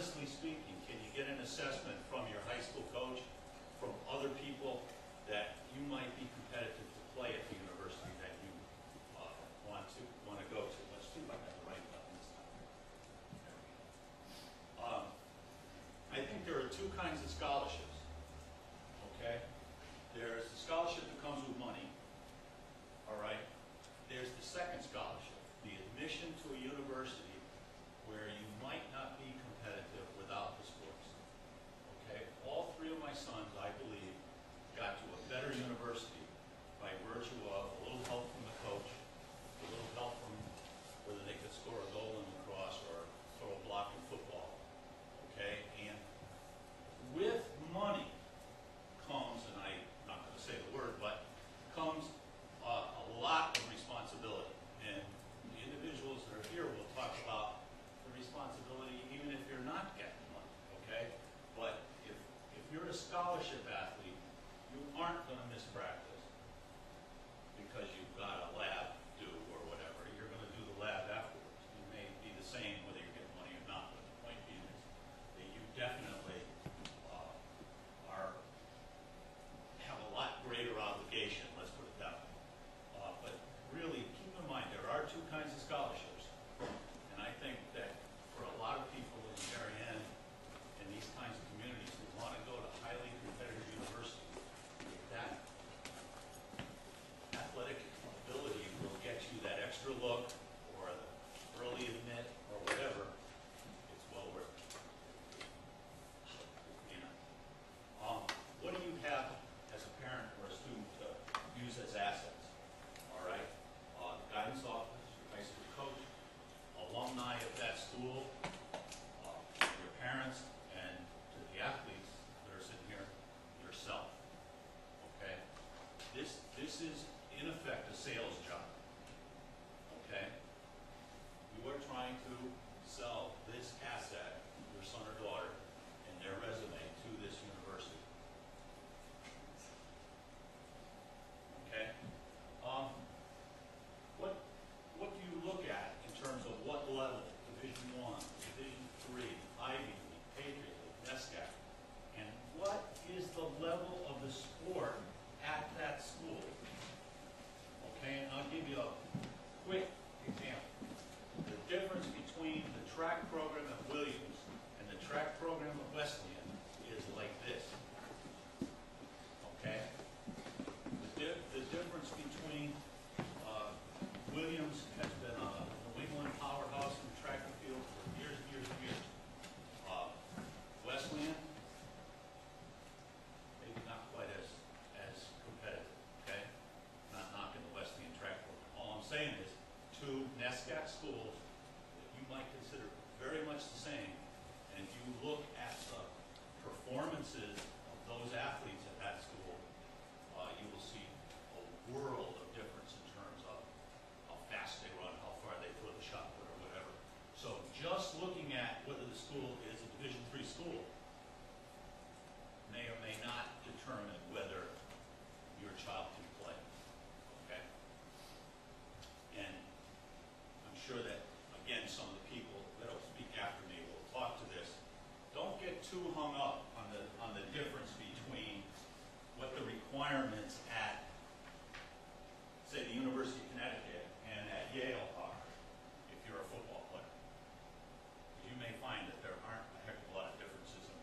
honestly speaking, can you get an assessment from your high school coach, from other people that you might be competitive to play at the university that you want to go to? Let's see if I got the right button this time. There we go. I think there are two kinds of scholarships. Okay, there's the scholarship that comes with money. All right. There's the second scholarship, the admission to a university where you might not be competitive without the sports. Okay? All three of my sons, I believe, got to a better university by virtue of a little help from the coach, a little help from whether they could score a goal in lacrosse or throw a block in football. Okay? And with money comes, and I'm not going to say the word, but comes a lot of responsibility. And the individuals that are here will talk about the responsibility even if you're not getting money, okay? But if you're a scholarship athlete, you aren't going to miss practice because you've got a lab due or whatever. You're going to do the lab afterwards. You may be the same whether you get money or not, but the point being is that you definitely have a lot greater obligation, let's put it that way. But really, keep in mind, there are two kinds of scholarships. And I think that for a lot of people in Darien and these kinds of communities who want to go to highly competitive universities, that athletic ability will get you that extra look or the early admit or whatever. It's well worth it. You know. What do you have as a parent or a student to use as assets? All right, the guidance office, your high school coach, alumni of that school, your parents, and to the athletes that are sitting here, yourself. Okay, this is in effect a sales job. Okay, you are trying to sell this asset, your son or daughter, and their resume to this university. Okay? What do you look at in terms of what level? Division I, Division III, Ivy League, Patriot League, NESCAC. And what is the level of the sport at that school? Okay, and I'll give you a quick example. The difference between the track program at Williams and the track program at Wesleyan is like this. Okay? The difference between Williams has been a New England powerhouse in track and field for years and years and years. Wesleyan, maybe not quite as competitive, okay? Not knocking the Wesleyan track program. All I'm saying is two NESCAC schools that you might consider very much the same, and if you look at the performances of those athletes at that school, you will see a world of difference in terms of how fast they run, how far they throw the shot put, or whatever. So just looking at whether the school is a Division III school may or may not determine whether your child can play. Okay? And I'm sure that, again, some of the people that will speak after me will talk to this. Don't get too hung up on the difference between what the requirements at, say, the University of Connecticut and at Yale are if you're a football player. You may find that there aren't a heck of a lot of differences in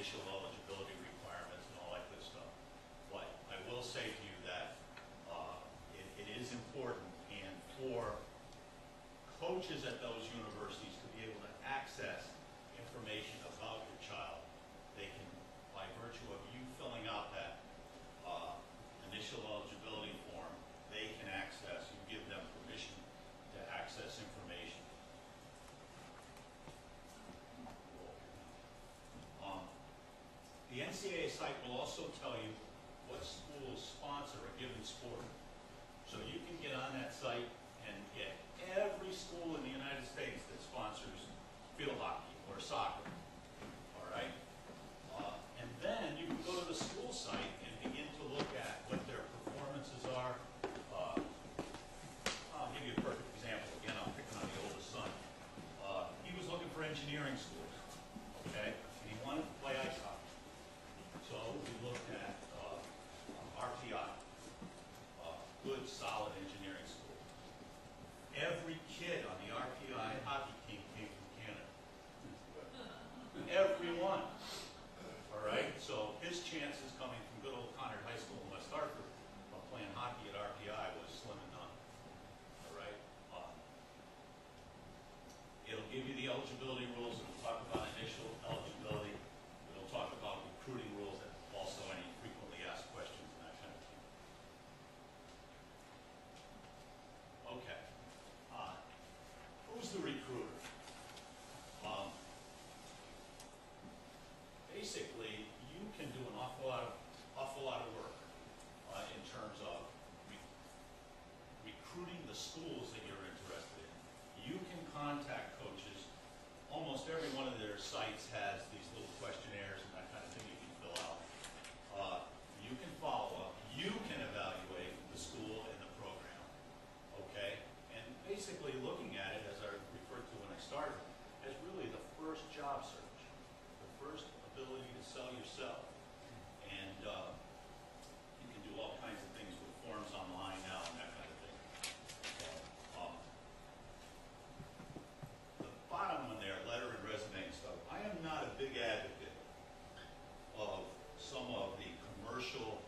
initial eligibility requirements and all that good stuff. But I will say to you that it is important, and for coaches at those universities to be able to access information about your child, they can, by virtue of you filling out that initial eligibility form, they can access, you give them permission to access information. The NCAA site will also tell you what schools sponsor a given sport. So you can get on that site and get every school in the United States that sponsors field hockey or soccer. All right? And then you can go to the school site and begin to look at what their performances are. I'll give you a perfect example. Again, I'm picking on the oldest son. He was looking for engineering schools, okay? And he wanted to play ice hockey. So we looked at RPI, good, solid engineering school. Every kid on the RPI hockey team came from Canada. Every one. All right? So his chances coming from good old Conard High School in West Hartford of playing hockey at RPI was slim and none. All right? It'll give you the eligibility rules. It'll talk about initial eligibility. It'll talk about recruiting rules and also any frequently asked questions and that kind of thing. Okay. Who's the recruiter? Basically, you can do an awful lot of work in terms of recruiting the schools that you're interested in. You can contact coaches. Almost every one of their sites has these little questionnaires and that kind of thing you can fill out. You can follow up. You can evaluate the school and the program. Okay? And basically looking at it, as I referred to when I started, as really the first job search, the first ability to sell yourself. And you can do all kinds of things with forms online now and that kind of thing. So, the bottom one there, letter and resume and stuff, I am not a big advocate of some of the commercial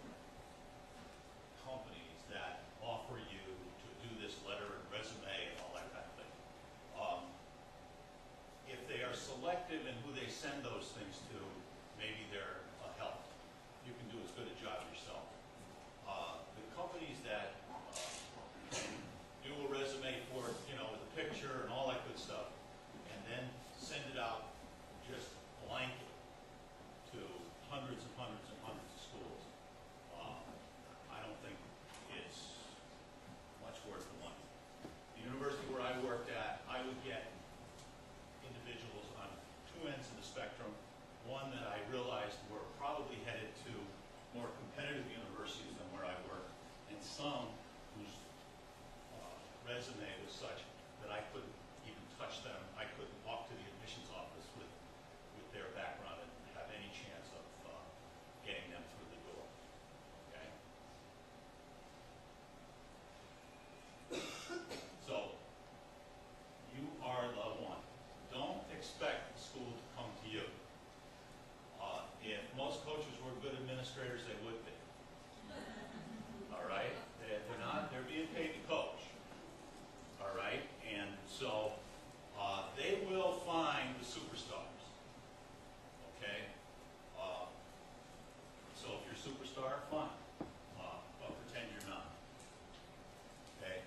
companies that offer you to do this letter and resume and all that kind of thing. If they are selective in who they send those things to, maybe they're a help. You can do as good a job yourself. The companies that do a resume for it, you know, with a picture and all that good stuff, and then send it out just blanket to hundreds and hundreds and hundreds of schools, I don't think it's much worth the money. The university where I worked at, I would get individuals on two ends of the spectrum. One that I realized were probably headed to more competitive universities than where I worked, and some whose resume was such that I couldn't even touch them. I couldn't walk to the admissions office with their background and have any chance of getting them through the door. Okay? So, you are the one. Don't expect the school to come to you. If most coaches were good administrators, they would be. All right? They're not. They're being paid to coach. All right? And so they will find the superstars. Okay? So if you're a superstar, fine. But pretend you're not. Okay?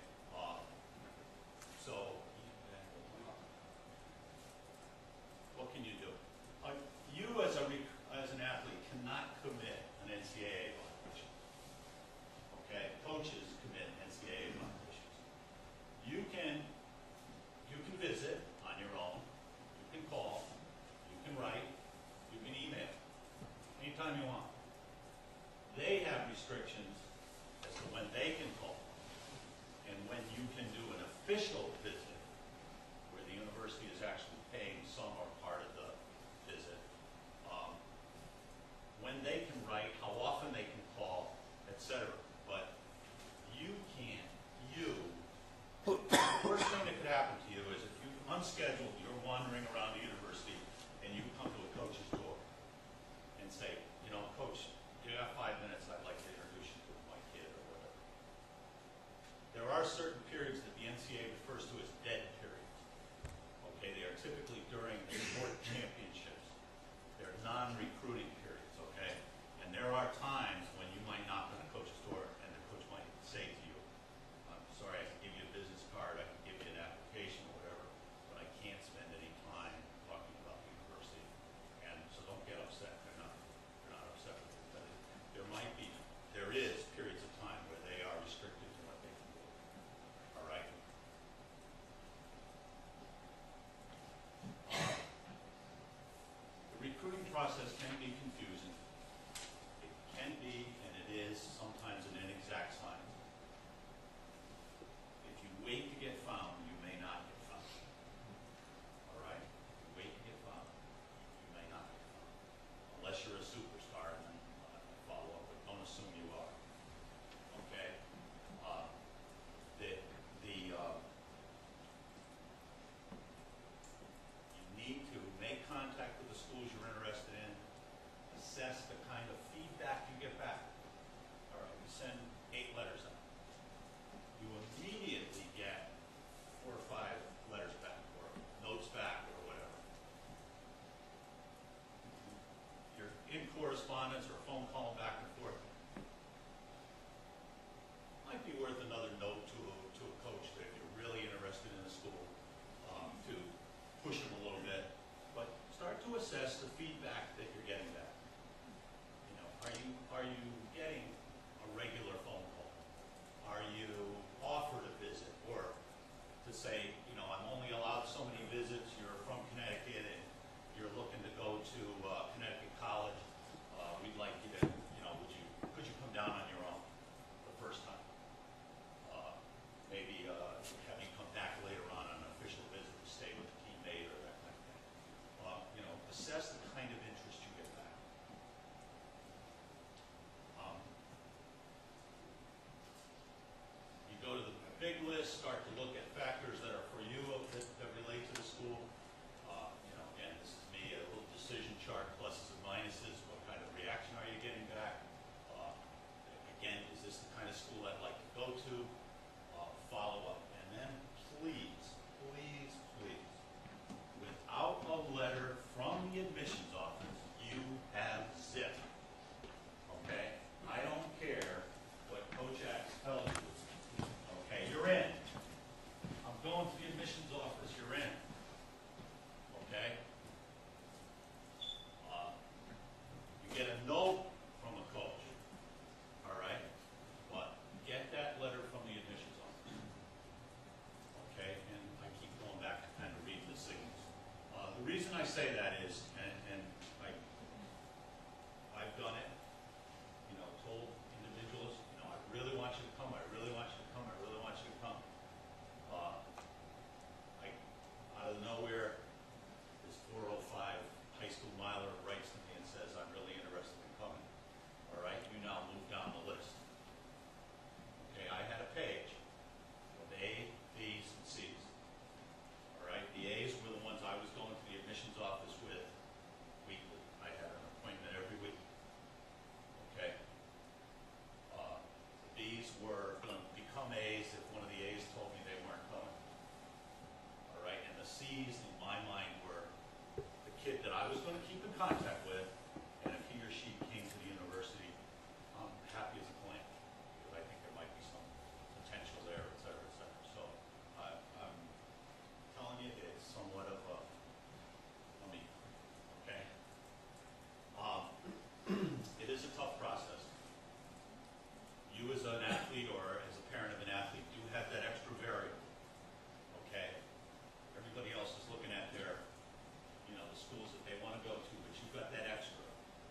So what can you do? You as an athlete cannot commit an NCAA violation. Okay? Coaches commit NCAA violations. You can visit on your own. You can call. You can write. You can email. Anytime you want. They have restrictions as to when they can call and when you can do an official visit where the university is actually paying some or part of the visit. When they can write, how often they can call, etc. But you can't. The worst thing that could happen to you is if you unscheduled, you're wandering around the university and you come to a coach's door and say, you know, coach, you got 5 minutes, I'd like to introduce you to my kid or whatever. There are certain periods that the NCAA refers to as dead periods. Okay, they are typically during the sport championships. They're non-recruiting periods, okay? And there are times when you might knock on a coach's door and the coach might say to you, I'm sorry, I can give you a business card, I can give you an application or whatever, but I can't spend any time talking about the university. And so don't get upset. They're not upset with it. But there is periods of time where they are restricted to what they can do. All right? The recruiting process can be confusing. It can be, and it is, sometimes an inexact science. If you wait to get found, you may not get found. All right? If you wait to get found, you may not get found. Unless you're a superstar, and then follow up, but don't assume you are. Okay? You need to make contact with the schools you're interested in, assess the kind of feedback you get back. All right, you send 8 letters out. You immediately get 4 or 5 letters back, or notes back, or whatever. You're in correspondence or phone call back and forth. Might be worth another note to a coach that if you're really interested in the school, to push them a little bit, but start to assess the feedback that you're getting back. You know, are you getting a regular phone call? Are you offered a visit, or to say, you know, I'm only allowed so many visits. You're from Connecticut and you're looking to go to Connecticut College. We'd like you to, you know, could you come down on your own the first time? Maybe have you come back later on an official visit to stay with a teammate or that kind of thing. You know, assess the kind of interest you get back. You go to the big list, start to look at factors that are for you that relate to the school. You know, again, this is me, a little decision chart, pluses and minuses. What kind of reaction are you getting back? Again, is this the kind of school I'd like to go to? Follow up. And then please, please, please, without a letter from the admissions office, you have zip. Okay? I don't care what Coach X tells you. Okay, you're in. I'm going to the admissions office, you're in. Okay? You get a note from a coach. All right? But get that letter from the admissions office. Okay? And I keep going back to kind of read the signals. The reason I say that is, and I've done it, you know, told individuals, you know, I really want you to come, I really want you to come, I really want you to come. Out of nowhere, this 405 high school miler writes to me and says, I'm really interested in coming. All right, you now move down the list. Okay, I had a page with A, B's, and C's. All right, the A's were the ones I was going to the admissions office with weekly. I had an appointment every week. Okay. The B's were going to become A's if one of the A's told me they weren't coming. All right, and the C's in my mind were the kid that I was going to keep in contact with, and if he or she came to the university, I'm happy as a clam, because I think there might be some potential there, et cetera, et cetera. So I'm telling you, it's somewhat of a me, okay? It is a tough process. You as an athlete or as a parent of an athlete do have that extra variable, okay? Everybody else is looking at their, you know, the schools that they want to go to, but you've got that extra.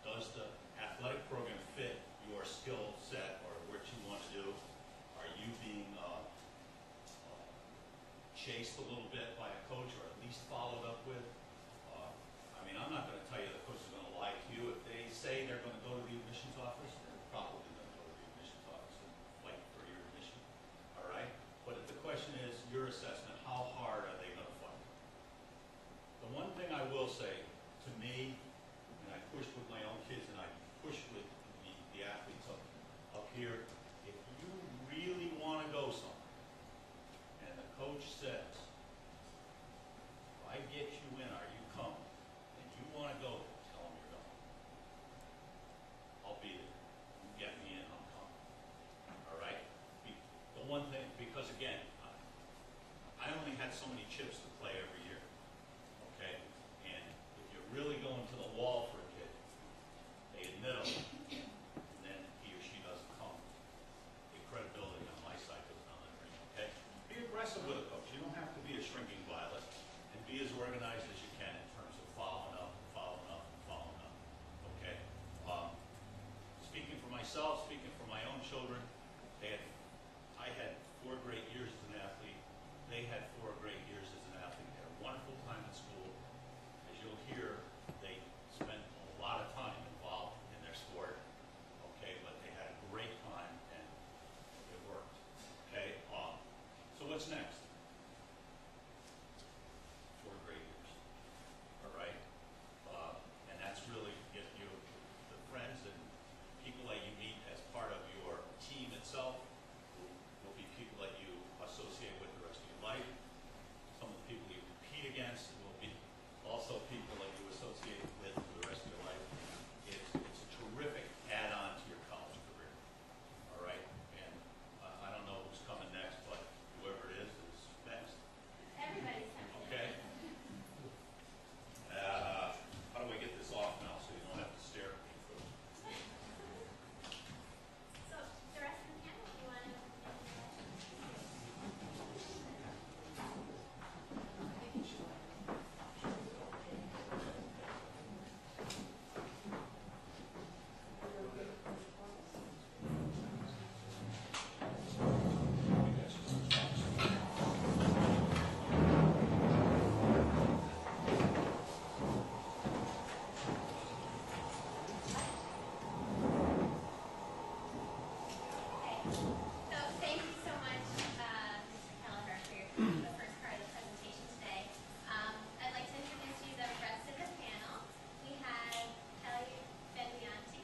Does the athletic program fit your skill set or what you want to do? Are you being chased a little bit by a coach, or at least followed up with? I mean, I'm not going to tell you the coach is going to lie to you. If they say they're going to go to the admissions office, they're probably going to go to the admissions office and fight for your admission. All right? But if the question is your assessment, how hard are they going to fight? The one thing I will say, to me, and I pushed with my own kids, and here, if you really want to go somewhere, and the coach says, if I get you in, are you coming? And you want to go there, tell them you're going. I'll be there. You get me in, I'm coming. All right? The one thing, because again, I only had so many chips to play every year. Okay? And if you're really going to the wall for a kid, they admit him, and then he or she doesn't come. The credibility on my side goes down the drain. Okay? Be aggressive with a coach. You don't have to be a shrinking violet, and be as organized as you can in terms of following up, and following up, and following up. Okay? Speaking for myself, speaking for my own children, I had 4 great years as an athlete. They had 4 great years as an athlete. They had a wonderful time at school. As you'll hear, they spent a lot of time involved in their sport. Okay, but they had a great time and it worked. Okay, so what's next? 4 great years. All right, and that's really get you the friends and people that you meet as part of your team itself. Will be people that you associate with the rest of your life. Some of the people you compete against will be also people that you associate with for the rest of your life. It's a terrific add-on to your college career. All right? And I don't know who's coming next, but whoever it is next. Everybody's coming. Okay? How do I get this off now so you don't have to stare at me? So, the rest of the panel, you want to So thank you so much, Mr. Kelleher, for the first part of the presentation today. I'd like to introduce you to the rest of the panel. We have Kelly Benvianti,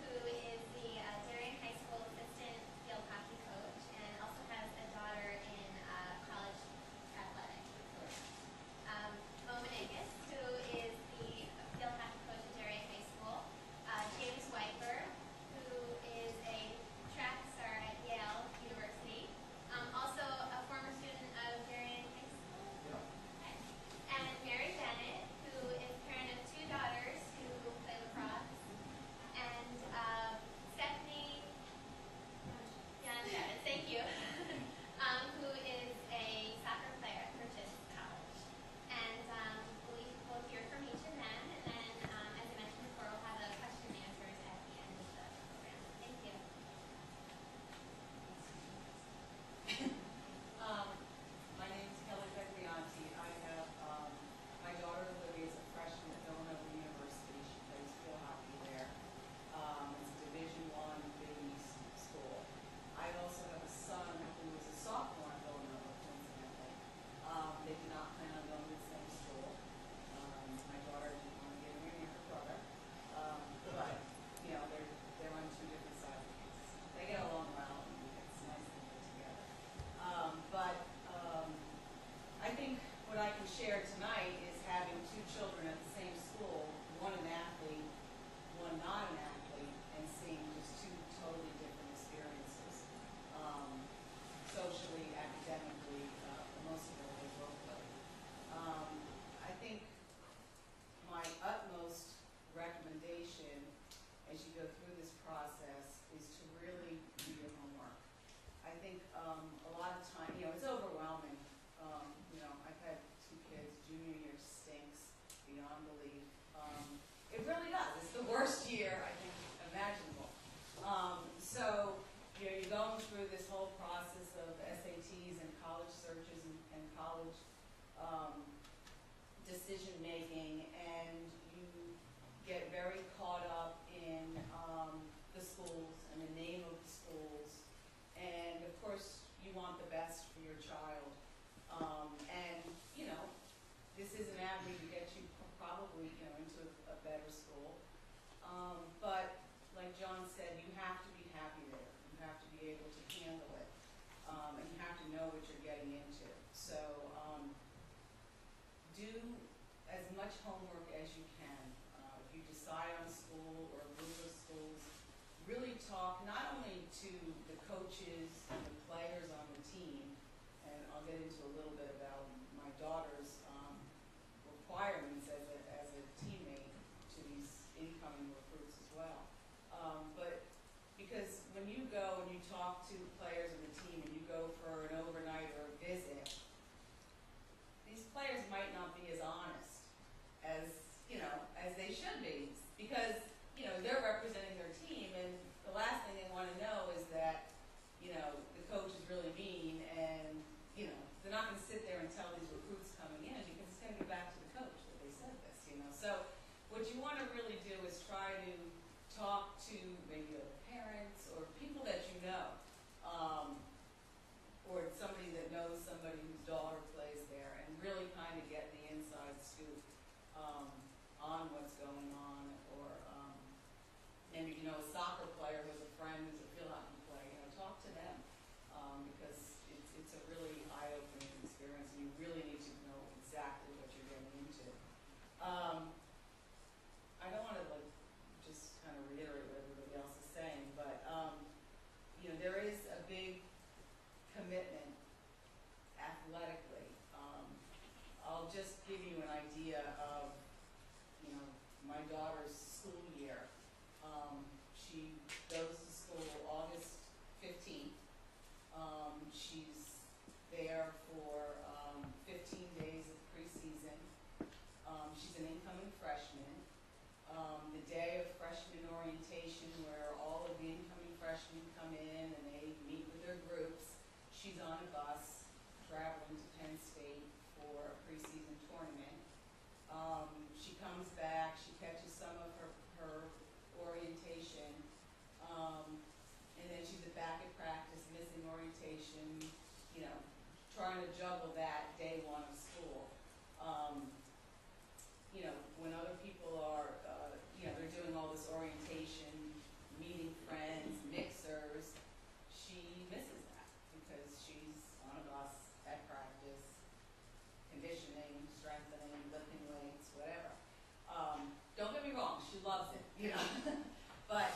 who is the Darien High School assistant field hockey coach and also has a daughter in college athletic. Mo Menegas, who is the field hockey coach at Darien High School. James Wiper, who is a track star at Yale University, also a former student of Darien High School. Yeah. Okay. And Mary Bennett, who is a parent of 2 daughters who play lacrosse, and Stephanie Bennett, thank you, who is a soccer player at Purchase College. And we'll hear from each of them, and then, as I mentioned before, we'll have a question and answers at the end of the program. Thank you. My name is Kelly Benvianti. I have my daughter Olivia is a freshman at Villanova University. She plays field hockey there. It's a Division I Big East school. I also have a son who is a sophomore at Villanova, coincidentally. They do not plan on going to the same school. My daughter didn't want to get married her brother. But, you know, they're on 2 different sides of the fence. They get along well, and it's nice to get together. I think what I can share tonight is having 2 children at the same school, one an athlete, one not an athlete, and seeing just 2 totally different experiences, socially, academically, emotionally, locally. I think my utmost recommendation as you go through this process is to really do your homework. I think a lot of time, you know, it's overwhelming. You know, I've had 2 kids. Junior year stinks beyond belief. It really does. It's the worst year, I think, imaginable. So, you know, you're going through this whole process of SATs and college searches and college decision making, and you get very caught up in the schools and the name of the schools, and of course you want the best for your child. And you know, this is an avenue to get you probably, you know, into a better school. But like John said, you have to be happy and you have to know what you're getting into. So do as much homework as you can. If you decide on a school or a group of schools, really talk not only to the coaches and the players on the team, and I'll get into a little bit about my daughter's requirements as a teammate to these incoming recruits as well. But because when you go and you talk to players on the team and you go for an overnight or a visit, these players might not be as honest as, as they should be, because, they're representing their team, and the last thing they want to know is that, the coach is really mean, and, they're not going to sit there and tell these recruits coming in, because it's going to get back to the coach that they said this, So what you want to really do is try to talk to maybe other parents or people that you know, or somebody that knows somebody whose daughter plays there, and really kind of get the inside scoop on what's going on, or maybe a soccer player who's a friend who's a field hockey player, talk to them, because it's a really eye-opening experience, and you really need to know exactly what you're getting into. I don't want to just kind of reiterate what everybody else is saying, but there is a big commitment athletically. I'll just give you an idea of my daughter's school year. She goes to school August 15th. She's there for 15 days of preseason. She's an incoming freshman. The day of freshman orientation, where all of the incoming freshmen come in and they meet with their groups, she's on a bus traveling to Penn State for a preseason tournament. She comes back, she catches some of her orientation, and then she's back at practice, missing orientation, trying to juggle that day one of school. When other people are, they're doing all this orientation, meeting friends, mixers, she misses that because she's on a bus at practice, conditioning, strengthening, lifting weights, whatever. Don't get me wrong, she loves it, but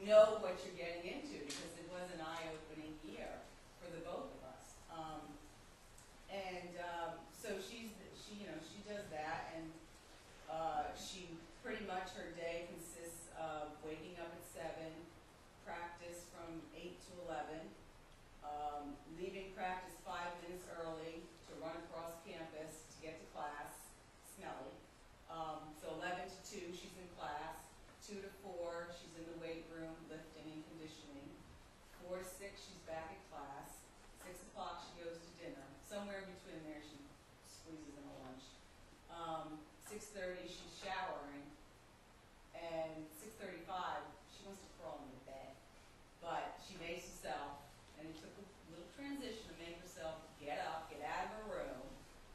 know what you're getting into, because it was an eye-opening year for the both of us. So she does that, and she pretty much, her day consists of waking up at 7, practice from 8 to 11, leaving practice 5 minutes early to run across campus to get to class, smelly. So 11 to 2, she's in class. 2 to 4, she's in the weight room, lifting and conditioning. 4 to 6, she's back at class. 6 o'clock, she goes to dinner. Somewhere in between there, she squeezes in a lunch. 6:30, she's showering. And 6:35, she wants to crawl into bed. But she makes herself, and it took a little transition to make herself get up, get out of her room,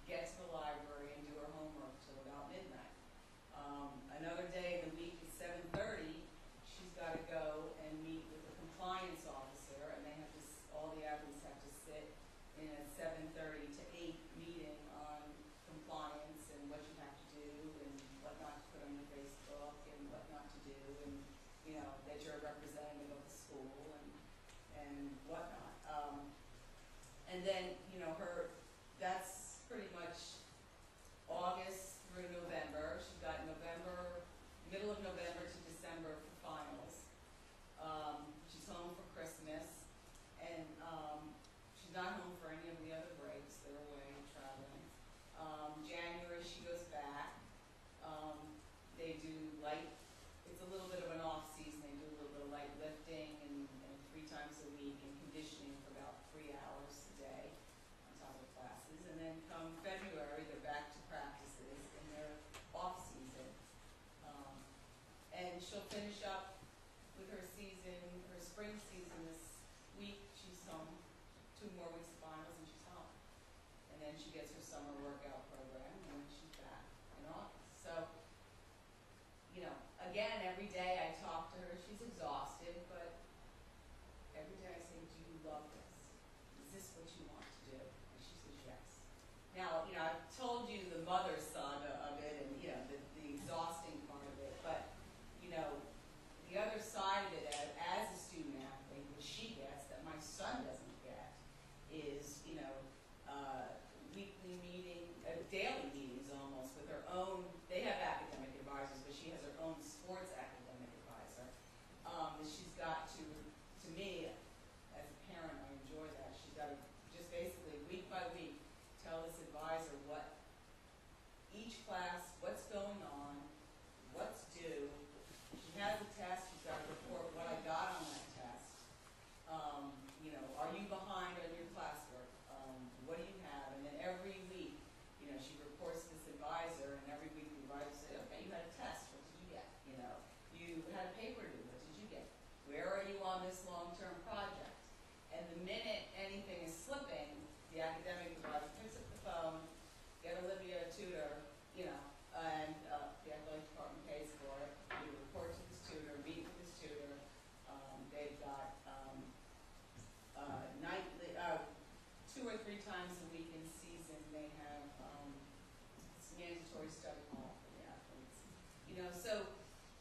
get to the library, and do her homework till about midnight. Another day of the week is 7:30. She's got to go and meet with the compliance officer, and they have to, all the athletes have to sit in a 7:30 to 8 meeting on compliance and what you have to do and what not to put on your Facebook and what not to do, and that you're a representative of the school and whatnot. And then that's pretty much August through November. She's got middle of November to December for finals. She's home for Christmas, and she's not home for any of the other breaks. They're away traveling. January she goes back. They do it's a little bit of an off season. They do a little bit of light lifting and 3 times a week, and conditioning for about 3 hours a day on top of classes. And then come February, they're back to practices, and they're off season. And she'll finish up with her spring season this week. She's home. 2 more weeks of finals, and she's home. And then she gets her summer workout program, and then she's back in August. So, again, every day I talk to her. She's exhausted, but every day I say, do you love this? Is this what you want to do? And she says, yes. Now, I've told you the mother saga of it and, the exhausting part of it, but, the other side of it as a student athlete, which she gets that my son doesn't get, is, weekly daily meetings almost with her own, they have academic advisors, but she has her own sports academic advisor. That she's got to me, as a parent, I enjoy that. She's got to just basically week by week tell this advisor what each class, what's going on, what's due. She has a test, she's got to report what I got on that test. Are you behind on your classwork? What do you have? And then every week, she reports to this advisor, and every week the advisor says, okay, you had a test, what did you get? You had a paper due, what did you get? Where are you on this long-term project? And the minute anything is slipping, the academic advisor picks up the phone, get Olivia a tutor, and the athletic department pays for it. We report to this tutor, meet with this tutor. They've got nightly, 2 or 3 times a week in season, they have it's mandatory study hall for the athletes. So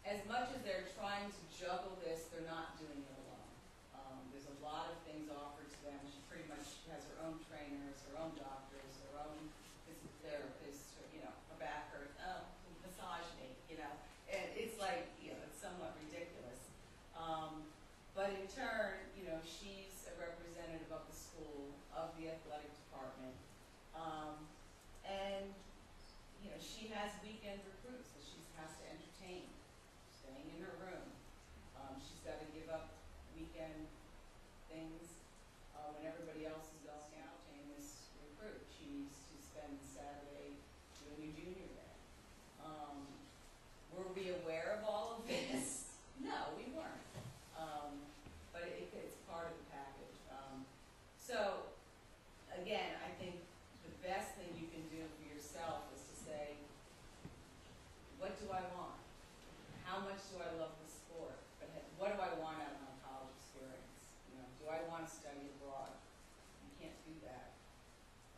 as much as they're trying to juggle this, they're not doing it alone. There's a lot of things offered to them. She pretty much has her own trainers, her own doctors, her own physical therapists, a back hurt, massage me, and it's like, it's somewhat ridiculous. But in turn, she's a representative of the school, of the athletic department, and, she has weekend recruits that she has to entertain, staying in her room. She's got to give up weekend things when everybody else is going out to this recruit. She needs to spend Saturday doing a junior day. Were we aware of all of this? No, we weren't. But it's part of the package. So, again, I think the best thing you can do for yourself is to say, what do I want? How much do I love the sport? But what do I want out of my college experience? Do I want to study abroad? You can't do that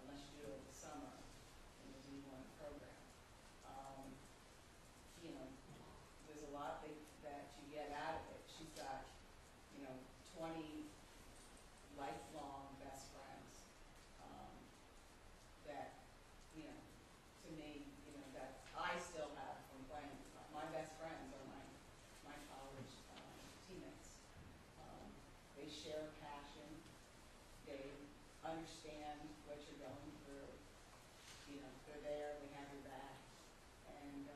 unless you do it over the summer in the D1 program. There's a lot that you get out of it. She's got, 20 lifelong best friends that, to me, that I still have from playing. My best friends are my college teammates. They share passion. They understand what you're going through. They're there. They have your back. And,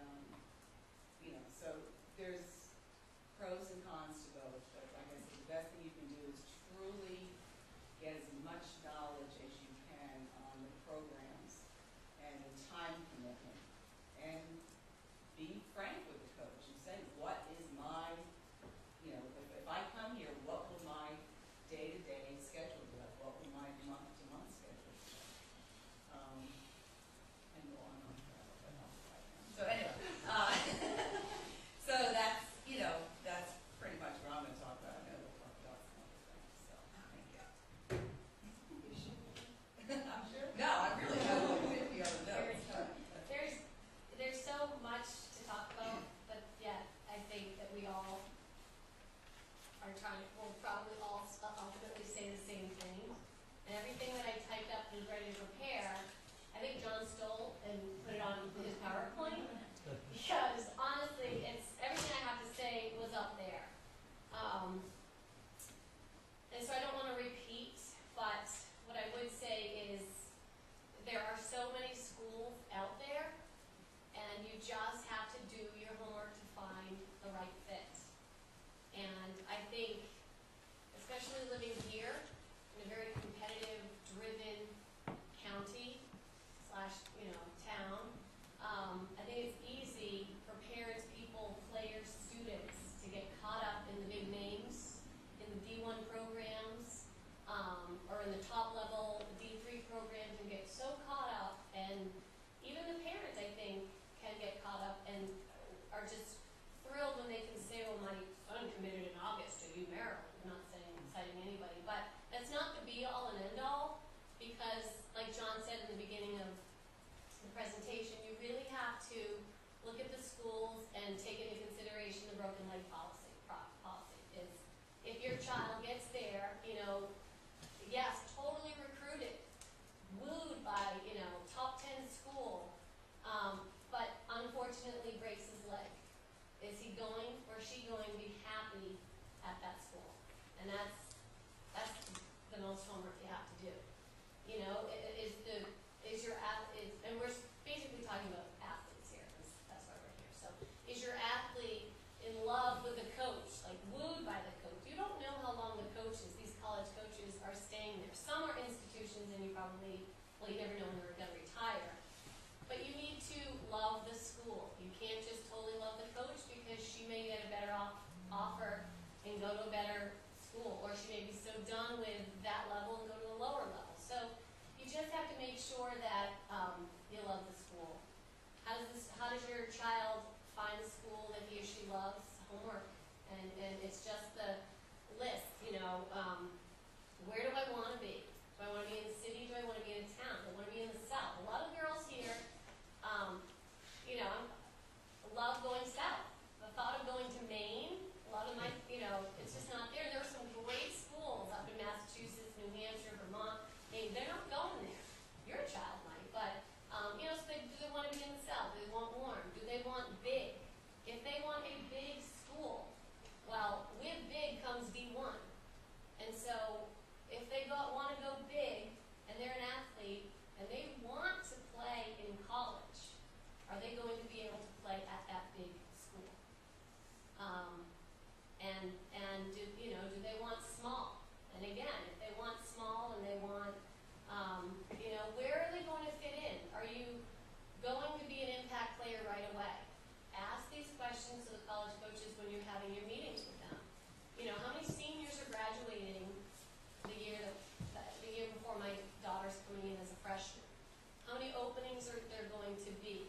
so there's pros and cons to both. But like I said, the best thing you can do is truly get as much knowledge as you can on the programs and the time commitment. And be frank with the coach and say, what is my, if I come here, what will my day-to-day schedule be like? What will my month-to-month schedule be like? And go on forever, but not right now. So anyway, so that's, that's pretty much what I'm going to talk about. I know we'll talk about some other things, so thank you. I'm sure. No, I really don't. 50 other notes. There's so much to talk about, but yet I think that we all are will probably all ultimately say the same thing. And everything that I typed up and was ready to prepare, I think John stole and put it on his PowerPoint. Because honestly, everything I have to say was up there. And so I don't want to repeat, but what I would say is there are so many schools out there, and you just have to do your homework to find the right fit. And I think, especially living here in a very competitive, driven county / town, I think it's easy for parents, people, players, students to get caught up in the big names, in the D1 programs, or in the top level D3 programs, and get so caught up. And even the parents, I think, can get caught up and are just thrilled when they can say, well, my son committed in August to U Maryland. I'm not citing anybody, but that's not the be all and end all. and take into consideration the broken leg policy is if your child gets there, yes, totally recruited, wooed by, top 10 school, but unfortunately breaks his leg. Is he going or she going to be happy at that school? And that's the most homework you have to do. And we're basically talking about athletes here, 'cause that's why we're here. So, is your athlete in love with the coach, like wooed by the coach? You don't know how long the coaches, these college coaches, are staying there. Some are institutions, and you never know when they're going to retire. But you need to love the school. You can't just totally love the coach because she may get a better offer and go to a better school, or she may be so done with that level and go to a lower level. So you just have to make sure that you love the school. How does your child find a school that he or she loves? Homework, and it's just the list. Where do I want to be? Do I want to be in the city? Do I want to be in a town? Do I want to be in the South? A lot of girls here, love going south. The thought of going to Maine, a lot of my, it's just not there. There are some great schools up in Massachusetts, New Hampshire, Vermont. Hey, they're not going there. Your child might, but, do they want to be in the South? Do they want warm? Do they want big? If they want a big school, well, with big comes D1. And so, if they want to go big, and they're an athlete, and they want to play in college, are they going to be able to play at that big school? And do they want small? And again, if they want small and they want, where are they going to fit in? Are you going to be an impact player right away? Ask these questions to the college coaches when you're having your meetings with them. How many seniors are graduating the year before my daughter's coming in as a freshman? How many openings are there going to be?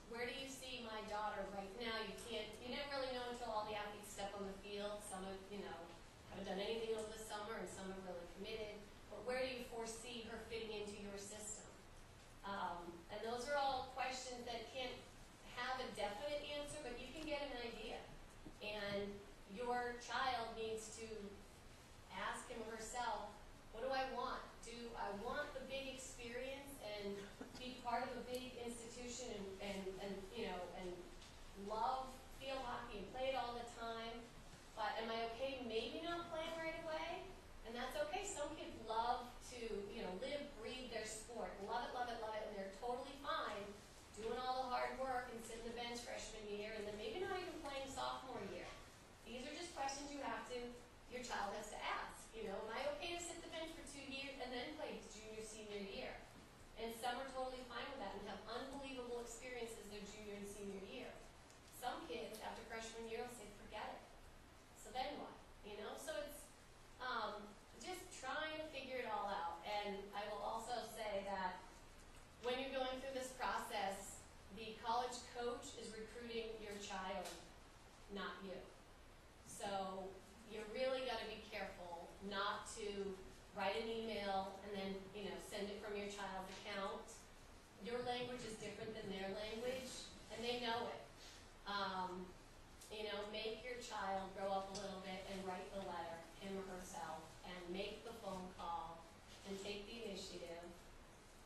Where do you see my daughter right now? You never really know until all the athletes step on the field. Some have, haven't done anything over the summer, and some are really committed. But where do you foresee her fitting into your system? And those are all questions that can't have a definite answer, but you can get an idea. And your child needs to ask him or herself, what do I want? Do I want the big experience and be part of a big institution and love field hockey and play it all the time? But am I okay maybe not playing right away? And that's okay. Some kids love to, live, breathe their sport. Love it, and they're totally fine doing all the hard work and sitting the bench freshman year and then maybe not even playing sophomore year. These are just questions your child has to ask. Am I okay to sit the bench for 2 years and then play junior, senior year? And some are totally fine with that and have unbelievable experiences their junior and senior year. Some kids, after freshman year, will say, forget it. So then what? So it's just trying to figure it all out. And I will also say that when you're going through this process, the college coach is recruiting your child, not you. So you really got to be careful not to write an email and then, send it from your child's account. Your language is different than their language, and they know it. Make your child grow up a little bit and write the letter, him or herself, and make the phone call and take the initiative.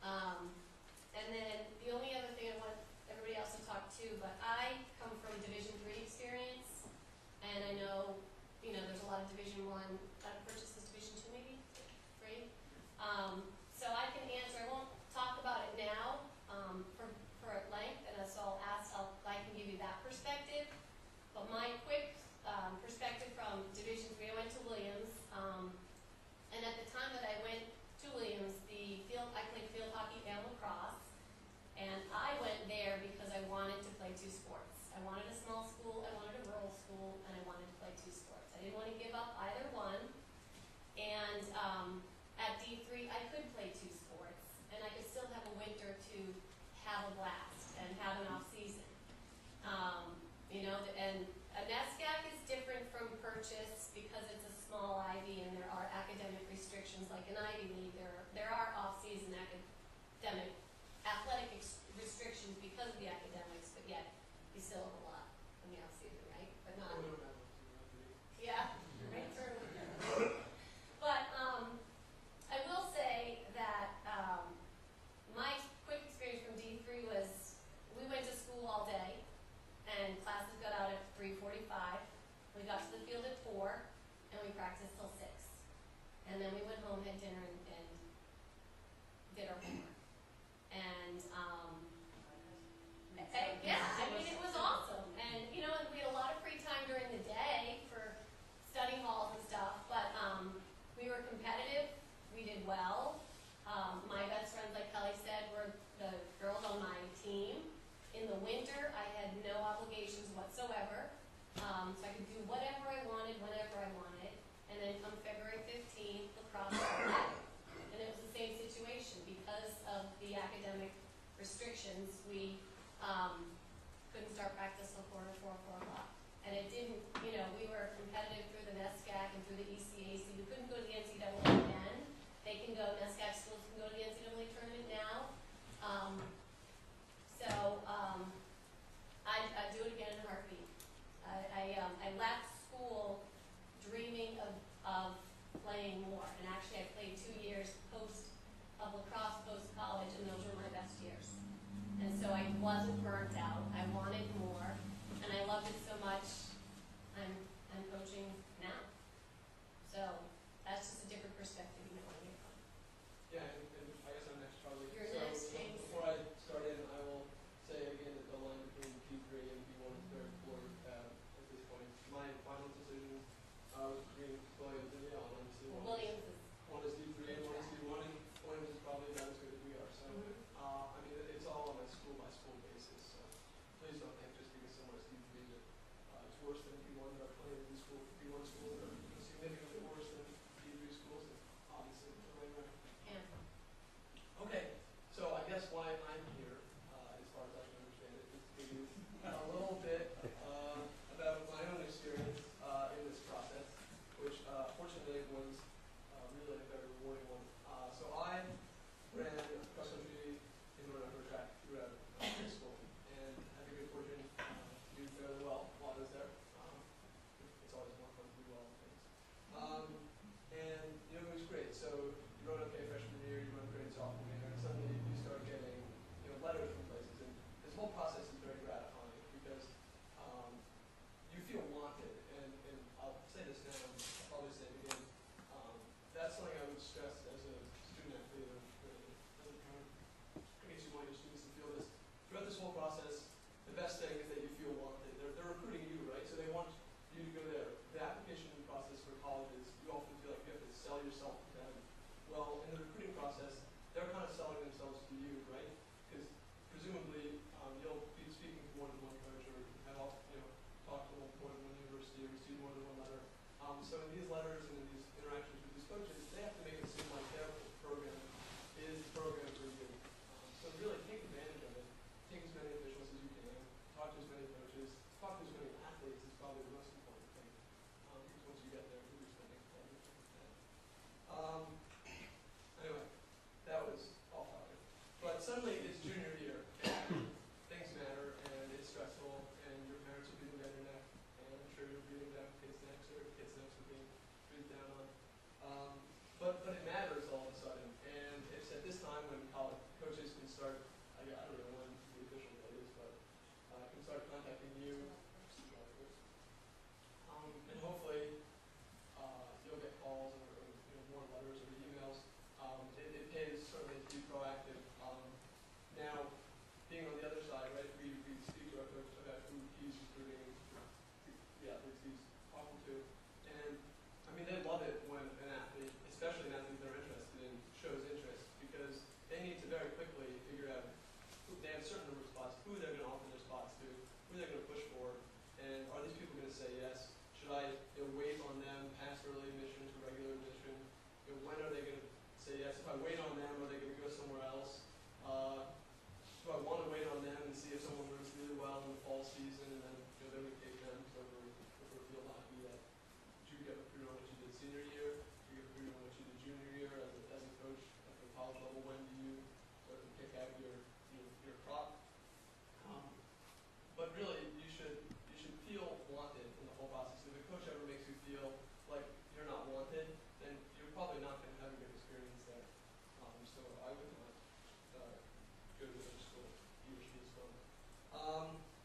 And then the only other thing I want everybody else to talk to, but I come from Division III experience, and I know, there's a lot of Division I, purchases Division II maybe, 3. So I can answer, I won't talk about it now for at length, and so I can give you that perspective. But my quick perspective from Division III, I went to Williams, and at the time that I went to Williams, I played field hockey and lacrosse, and I went there because I wanted to play 2 sports. I wanted a small school, I wanted a rural school, and I wanted to play 2 sports. I didn't want to give up either one, and at D3, I could play 2 sports, and I could still have a winter to have a blast and have an off season. And a NESCAC is different from purchase because it's a small Ivy and there are academic restrictions like an Ivy League. There are off-season athletic restrictions because of the academics, but yet of the academic restrictions, we couldn't start practice till 4 o'clock. And it didn't, we were competitive through the NESCAC and through the ECAC. We couldn't go to the NCAA then. They can go, NESCAC schools can go to the NCAA tournament now. I'd do it again in a heartbeat. I left school dreaming of playing more. And actually I played 2 years of lacrosse post-college, and those were my best years. And so I wasn't burnt out. I wanted more, and I loved it so much. I'm coaching now. So that's just a different perspective you might want to get from. Yeah, and I guess I'm next, Charlie. You're so next, James. Before I start in, I will say again that the line between P3 and P1 is very blurred at this point. My final decision was between Williams and Yale, and obviously Williams is one is D3 and one is D1, and Williams is probably about as good as we are. So, I mean, it's all on a school-by-school basis. So please don't think just because someone is D3 that it's worse than D1. There are plenty of D1 schools that are significantly worse than D3 schools. Obviously, right. yeah. Okay, so I guess why I'm here, as far as I can understand it, is to give you a little bit about my own experience in this process, which fortunately was really a very rewarding one. So I ran cross country in Northern track throughout high school, and had the good fortune to do fairly well while I was there. It's always more fun to do well things. And it was great. So you run okay freshman year, you run great sophomore year, and suddenly you start getting letters from places, and this whole process is very gratifying because you feel wanted. And I'll say this now, I'll probably say it again. That's something I would stress as a student athlete, or as a parent. I guess you want your students to feel this throughout this whole process. The best thing is that you feel wanted. They're recruiting you, right? So they want you to go there. The application process for colleges, you often feel like you have to sell yourself to them. Well, in the recruiting process, they're kind of selling themselves to you, right? Because presumably you'll be speaking to more than one coach, or have talked to more than one university, or received more than one letter. So in these letters and in these interactions with these coaches, they have to make it seem like their program is the program for you. So really take advantage of it. Take as many officials as you can. Talk to as many coaches. Talk to as many athletes is probably the most important thing. Because once you get there, you'll be spending a lot of time. Anyway, that was off topic. But suddenly it's junior year, and things matter, and it's stressful, and your parents are breathing down your neck, and I'm sure you're breathing down kids' necks, or kids' necks are being breathed down on. But it matters all of a sudden, and it's at this time when college coaches can start, I don't know when the official date is, but can start contacting you, and hopefully you'll get calls or more letters or emails. It pays certainly to be proactive. Now, being on the other side, right, we speak to our coach about who he's recruiting, the athletes he's talking to, and I mean, they love it when an athlete, especially an athlete they're interested in, shows interest, because they need to very quickly figure out who, they have a certain number of spots, who they're going to offer their spots to, who they're going to push for, and are these people going to say yes? Should I wait on them past early admission to regular admission? When are they going to say yes? If I wait on them, are they going to go somewhere else? Do I want to wait on them and see if someone learns really well in the fall season, and then then we take them over field hockey? Do you get recruited on what you did senior year? Do you get recruited on what you did junior year as a coach at the college level? When do you start to pick out your crop? But really, you should feel wanted in the whole process. If a coach ever makes you feel like you're not wanted, then you're probably not going to have a good experience there. So I would not go to another school. He or she is fun.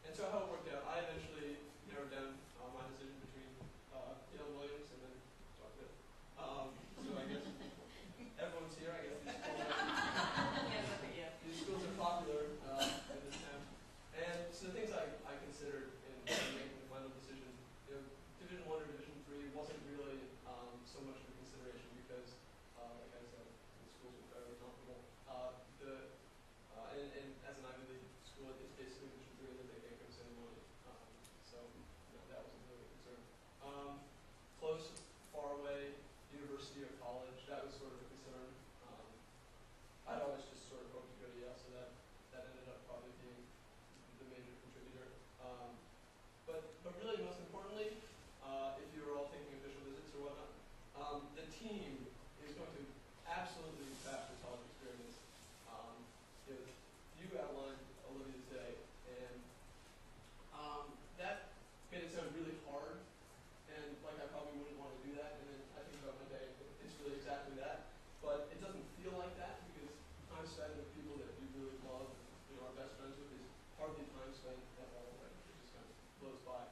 And so how it worked out, I eventually narrowed down my decision between Yale and Williams, and then chocolate. So I guess everyone's here. I guess these schools are popular in this town. And so the things I considered in making the final decision, Division I or Division III wasn't really so much of a consideration because, like I said, the schools are fairly comparable. And as an Ivy League school, it's basically Division III that they can't go send money. So that wasn't really a concern. Close, far away, university or college, that was sort of a concern. I'd always just sort of But really, most importantly, if you're all taking official visits or whatnot, the team is going to absolutely impact the college experience. You know, you outlined Olivia today, and that made it sound really hard, and like I probably wouldn't want to do that. And then I think about my day, it's really exactly that. But it doesn't feel like that because time spent with people that you really love, and are best friends with, is hardly time spent at all. Right? It just kind of blows by.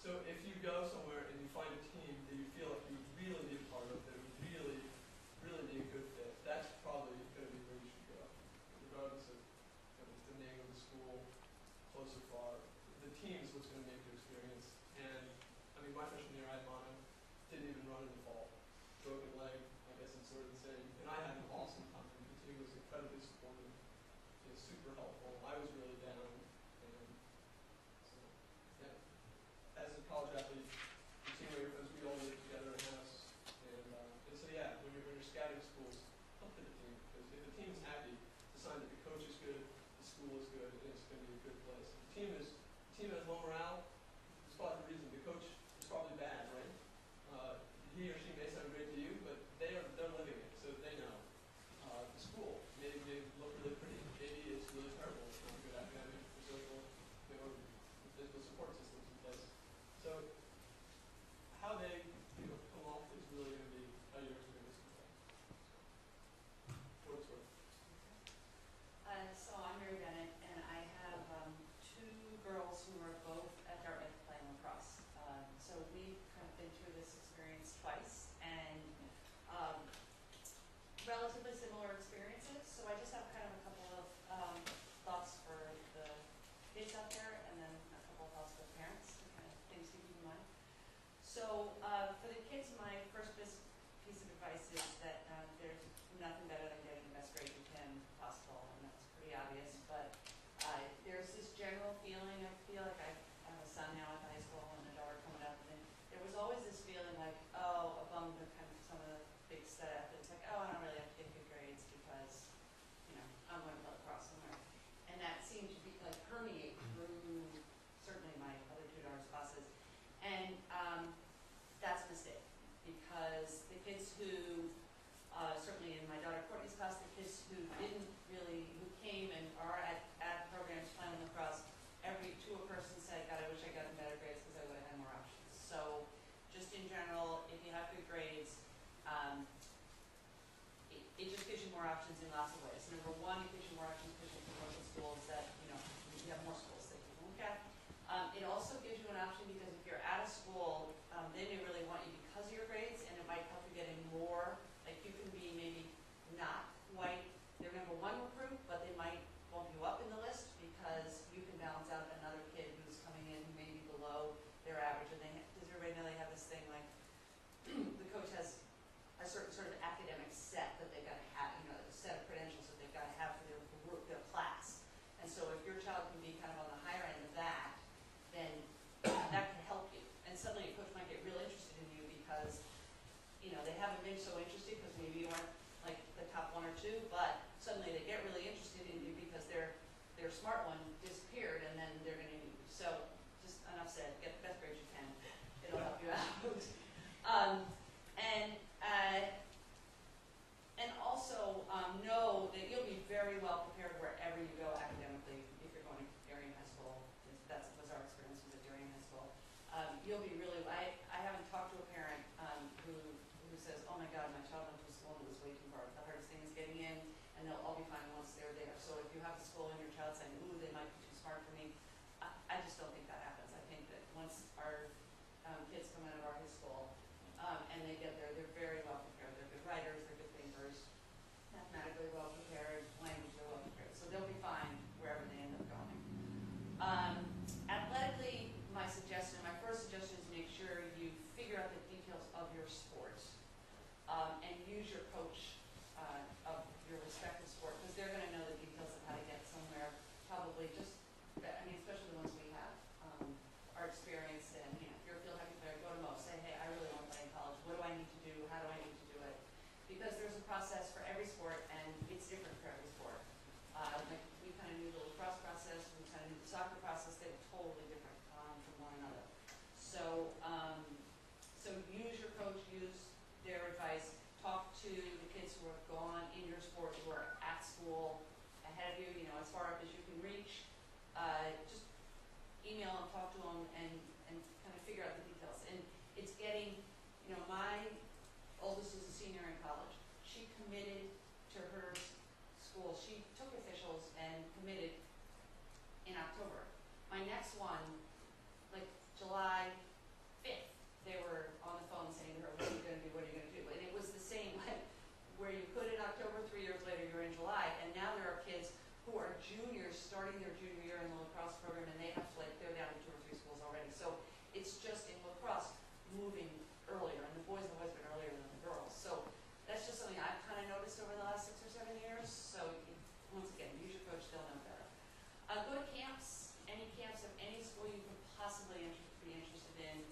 So if you go somewhere and you find a team that you feel like you would really be a part of, that would really, really be a good fit, that's probably going to be where you should go, regardless of the name of the school, close or far. The team is what's going to make your experience. And I mean, my freshman year I had mono, didn't even run in the fall, broken leg. I guess it's sort of the same. And I had an awesome time. The team was incredibly supportive. It was super helpful. I was really down, and so yeah. As a college athlete, the team of your friends, we all live together in a house, and so yeah, when you're scouting schools, look to the team, because if the team is happy, it's a sign that the coach is good, the school is good, and it's going to be a good place. If the team has low morale, it's probably the reason. The coach is probably bad, right? He or she may sound great to you, but they're living it, so they know. The school may look really pretty, maybe it's really terrible. It's not good academic, or social, or physical support systems in place. So how they come off is really going to be how your experience is like. For what it's worth. So I'm Mary Bennett, and I have two girls who are both at Dartmouth playing lacrosse. So we've kind of been through this experience twice, and relatively similar experiences. So I just have kind of a couple of thoughts for the kids out there, and then a couple of thoughts for the parents, and kind of things to keep in mind. So for the kids, my first piece of advice is that there's nothing better than getting the best grade you can possible, and that's pretty obvious. But there's this general feeling, I feel like I have a son now at the high school and a daughter coming up, and there was always this feeling like, oh, among the kind of some of the big stud athletes, like, oh, I don't really have to get good grades because, I'm going to play lacrosse somewhere. And that seemed to be like permeate through certainly my other two daughters' classes. And that's a mistake, because the kids who, certainly in my daughter Courtney's class, the kids who who came and are at programs playing lacrosse, to a person said, God, I wish I got better grades because I would have had more options. So just in general, if you have good grades, it just gives you more options in lots of ways. Number one, it gives you more options because you can look at schools that, you have more schools that you can look at. It also gives you an option because if you're at a school, they may really want you because of your grades, and it might help you get in more. Like you can be maybe not quite their number one recruit, but they might bump you up in the list because you can balance out another kid who's coming in who may be below their average. And does everybody know they have this thing like the coach has a certain sort of academic set that they've got to have, a set of credentials that they've got to have for their class. And so if your child can be kind of on the higher end of that, then that can help you. And suddenly a coach might get real interested in you because, they haven't been so interested because maybe you aren't like the top one or two, but suddenly they get really interested in you because their smart one disappeared, and then they're going to need you. So just enough said, get the best grades you can. It'll help you out. And also know that you'll be very well prepared wherever you go academically. If you're going to Darien High School, that was our experience with Darien High School. You'll be really. I haven't talked to a parent who says, "Oh my God, my child went to a school and it was way too hard. The hardest thing is getting in, and they'll all be fine once they're there." So if you have a school and your child saying, "Ooh, they might be too smart for me," I just don't think that happens. I think that once our kids come out of our high school and they get there, they're very well prepared. They're good writers, they're good thinkers, mathematically well prepared, languagely well prepared. So they'll be fine wherever they end up going. Athletically, my first suggestion is make sure you figure out the details of your sport and use your coach of your respective sport, because they're going to know the details of how to get somewhere. Probably especially the ones we have are experienced, and if you're a field hockey player, go to Mo, say, hey, I really want to play in college. What do I need to do? How do I need to do it? Because there's a process for every sport, and it's different for every sport. We kind of knew the lacrosse process, we kind of knew the soccer process. They were totally different from one another. as far up as you can reach. Just email and talk to them and kind of figure out the details. And it's getting, my oldest is a senior in college. She committed to her school. She took officials and committed in October. My next one, like July 5th, they were on the phone saying to her, what are you going to do, what are you going to do? And it was the same, like, where you put in October, 3 years later you're in July, and now there are kids who are juniors starting their junior year in the lacrosse program, and they have to, like, they're down to 2 or 3 schools already. So it's just in lacrosse moving earlier, and the boys have always been earlier than the girls. So that's just something I've kind of noticed over the last 6 or 7 years. So once again, use your coach, they'll know better. Go to camps, any camps of any school you could possibly be interested in.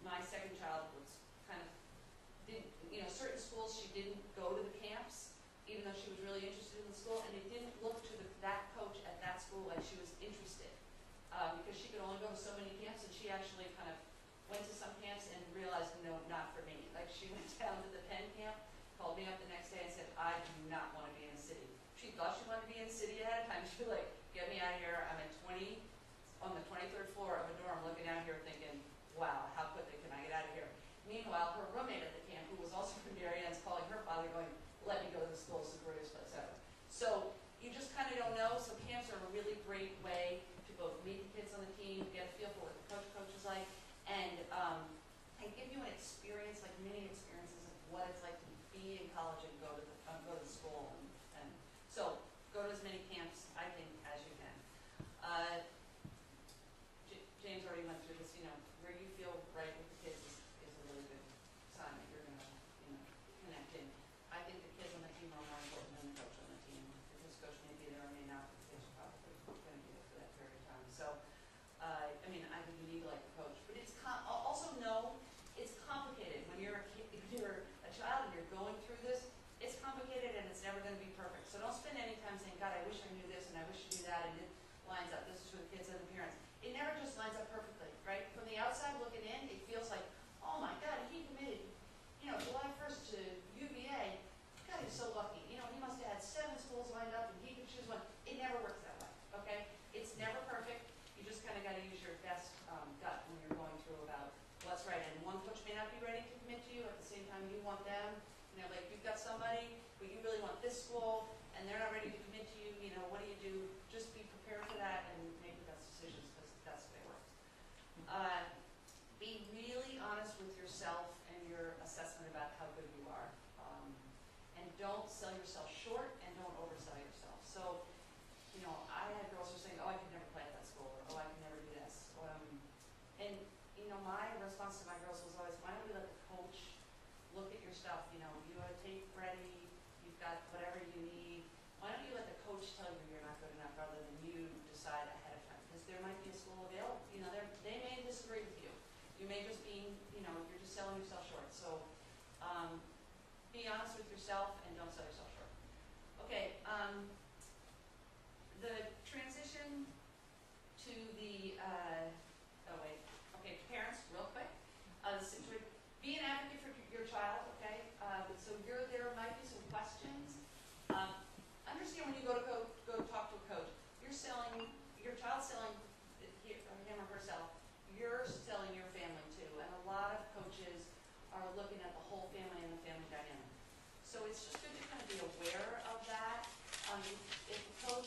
My second child was kind of, certain schools she didn't go to the camps, even though she was really interested in the school, and it didn't look to that coach at that school like she was interested, because she could only go to so many camps, and she actually kind of went to some camps and realized, no, not for me. Like, she went down to the Penn camp, called me up the next day and said, I do not want to be in the city. She thought she wanted to be in the city ahead of time. She was like, get me out of here. I'm at 20, on the 23rd floor of a dorm, looking out here thinking, wow, how quickly can I get out of here? Meanwhile, her roommate at the camp, who was also from Darien, is calling her father going, let me go to the school, it's the greatest place ever. So you just kind of don't know. So camps are a really great way to both meet the kids on the team, get a feel for what the coach is like, and give you an experience, like mini experiences of what it's like to be in college and go to the school. And so go to as many camps, I think, as you can. James already went through this, where you feel right with the kids is a really good sign that you're going to, connect in. I think the kids on the team are more important than the coach on the team, because coach may be there or may not, but the kids are probably going to be there for that period of time. So, I think you need to like the coach, but it's also know it's complicated when you're a child and you're going through this. It's complicated and it's never going to be perfect. So don't spend any time saying, God, I wish I knew this and I wish I knew that, and it lines up. This is for the kids and the parents. It never just lines up perfectly, right? From the outside looking in, it feels like, oh my God, he committed, July 1st to UVA. God, he's so lucky. He must have had 7 schools lined up and he could choose one. It never works that way, okay? It's never perfect. You just kind of got to use your best gut when you're going through about what's right. And one coach may not be ready to commit to you at the same time you want them. Like you've got somebody, but you really want this school, and they're not ready to commit to you. What do you do? Just be prepared for that and make the best decisions, because that's the way it works. Be really honest with yourself and your assessment about how good you are. And don't sell yourself short and don't oversell yourself. So, I had girls who were saying, oh, I could never play at that school, or oh, I could never do this. And, my response to my girls was always, why don't we let the coach look at your stuff? You have a tape ready, you've got whatever you need. Why don't you let the coach tell you you're not good enough rather than you decide ahead of time? Because there might be a school available. They may disagree with you. You may just be, you're just selling yourself short. So be honest with yourself and don't sell yourself short. Okay, the transition to the, parents, real quick. Be an advocate for your child, okay? So there might be some questions. Understand when you go talk to a coach, your child's selling him or herself, you're selling your family too. And a lot of coaches are looking at the whole family and the family dynamic. So it's just good to kind of be aware of that. If a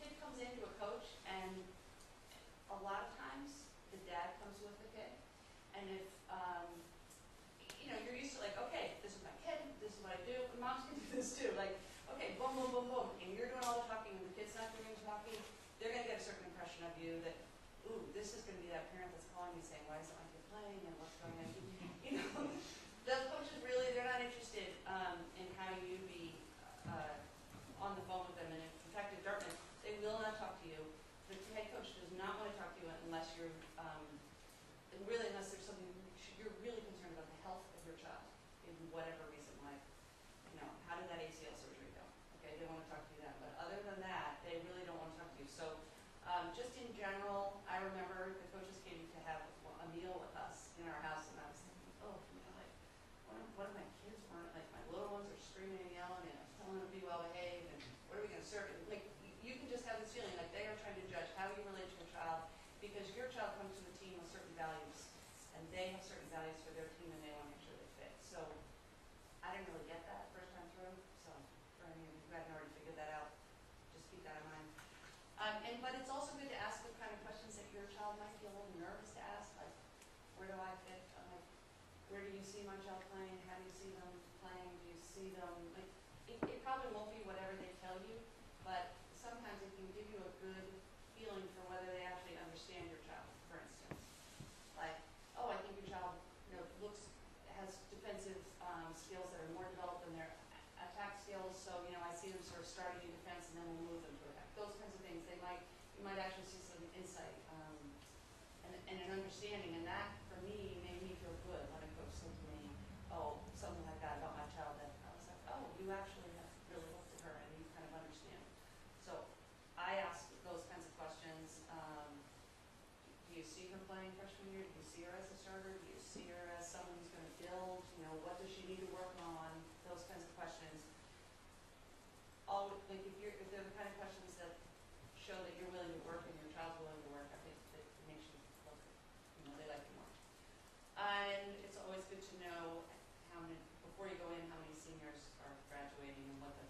kid comes into a coach, and a lot of times the dad comes with the kid, and if you're used to like, okay, this is my kid, this is what I do, and moms can do this too, like, okay, boom, boom, boom, boom, and you're doing all the talking, and the kid's not doing the talking, they're going to get a certain impression of you that, ooh, this is going to be that parent that's calling me saying, why isn't my kid playing, and what's going on? The coaches really, they're not interested in having you be on the phone with them, and in fact, at Dartmouth, they will not talk to you. The head coach does not want to talk to you unless you're, unless there's something, you're really concerned about the health of your child, in whatever reason, like, how did that ACL surgery go? Okay, they want to talk to you then, but other than that, they really don't want to talk to you. So, just in general, I remember the coaches came to have a meal with us in our house, and I was thinking, oh, one of my kids weren't, like, my little ones are screaming and yelling, and I'm telling them to be well behaved, and what are we going to serve? because your child comes to a team with certain values, and they have certain values for their team, and they want to make sure they fit. So I didn't really get that first time through, so for any of you who hadn't already figured that out, just keep that in mind. But it's also good to ask the kind of questions that your child might be a little nervous to ask, like, where do I fit? Like, where do you see my child playing? How do you see them playing? Do you see them, like, it probably won't be whatever they tell you, but sometimes it can give you a good feeling for whether they actually understand your child, for instance. Like, oh, I think your child, has defensive skills that are more developed than their attack skills, so, I see them sort of starting in defense and then we'll move them to attack. Those kinds of things, you might actually see some insight and an understanding, and that, for me, made me feel good when a coach said to me, oh, something like that about my child, that I was like, oh, you actually have really looked at her and you kind of understand. So I asked those kinds of questions. Do you see her playing freshman year? Do you see her as a starter? Do you see her as someone who's going to build? What does she need to work on? Those kinds of questions. Like if they're the kind of questions that show that you're willing to work and your child's willing to work, I think that it makes you look, they like you more. And it's always good to know how many, before you go in, how many seniors are graduating and what the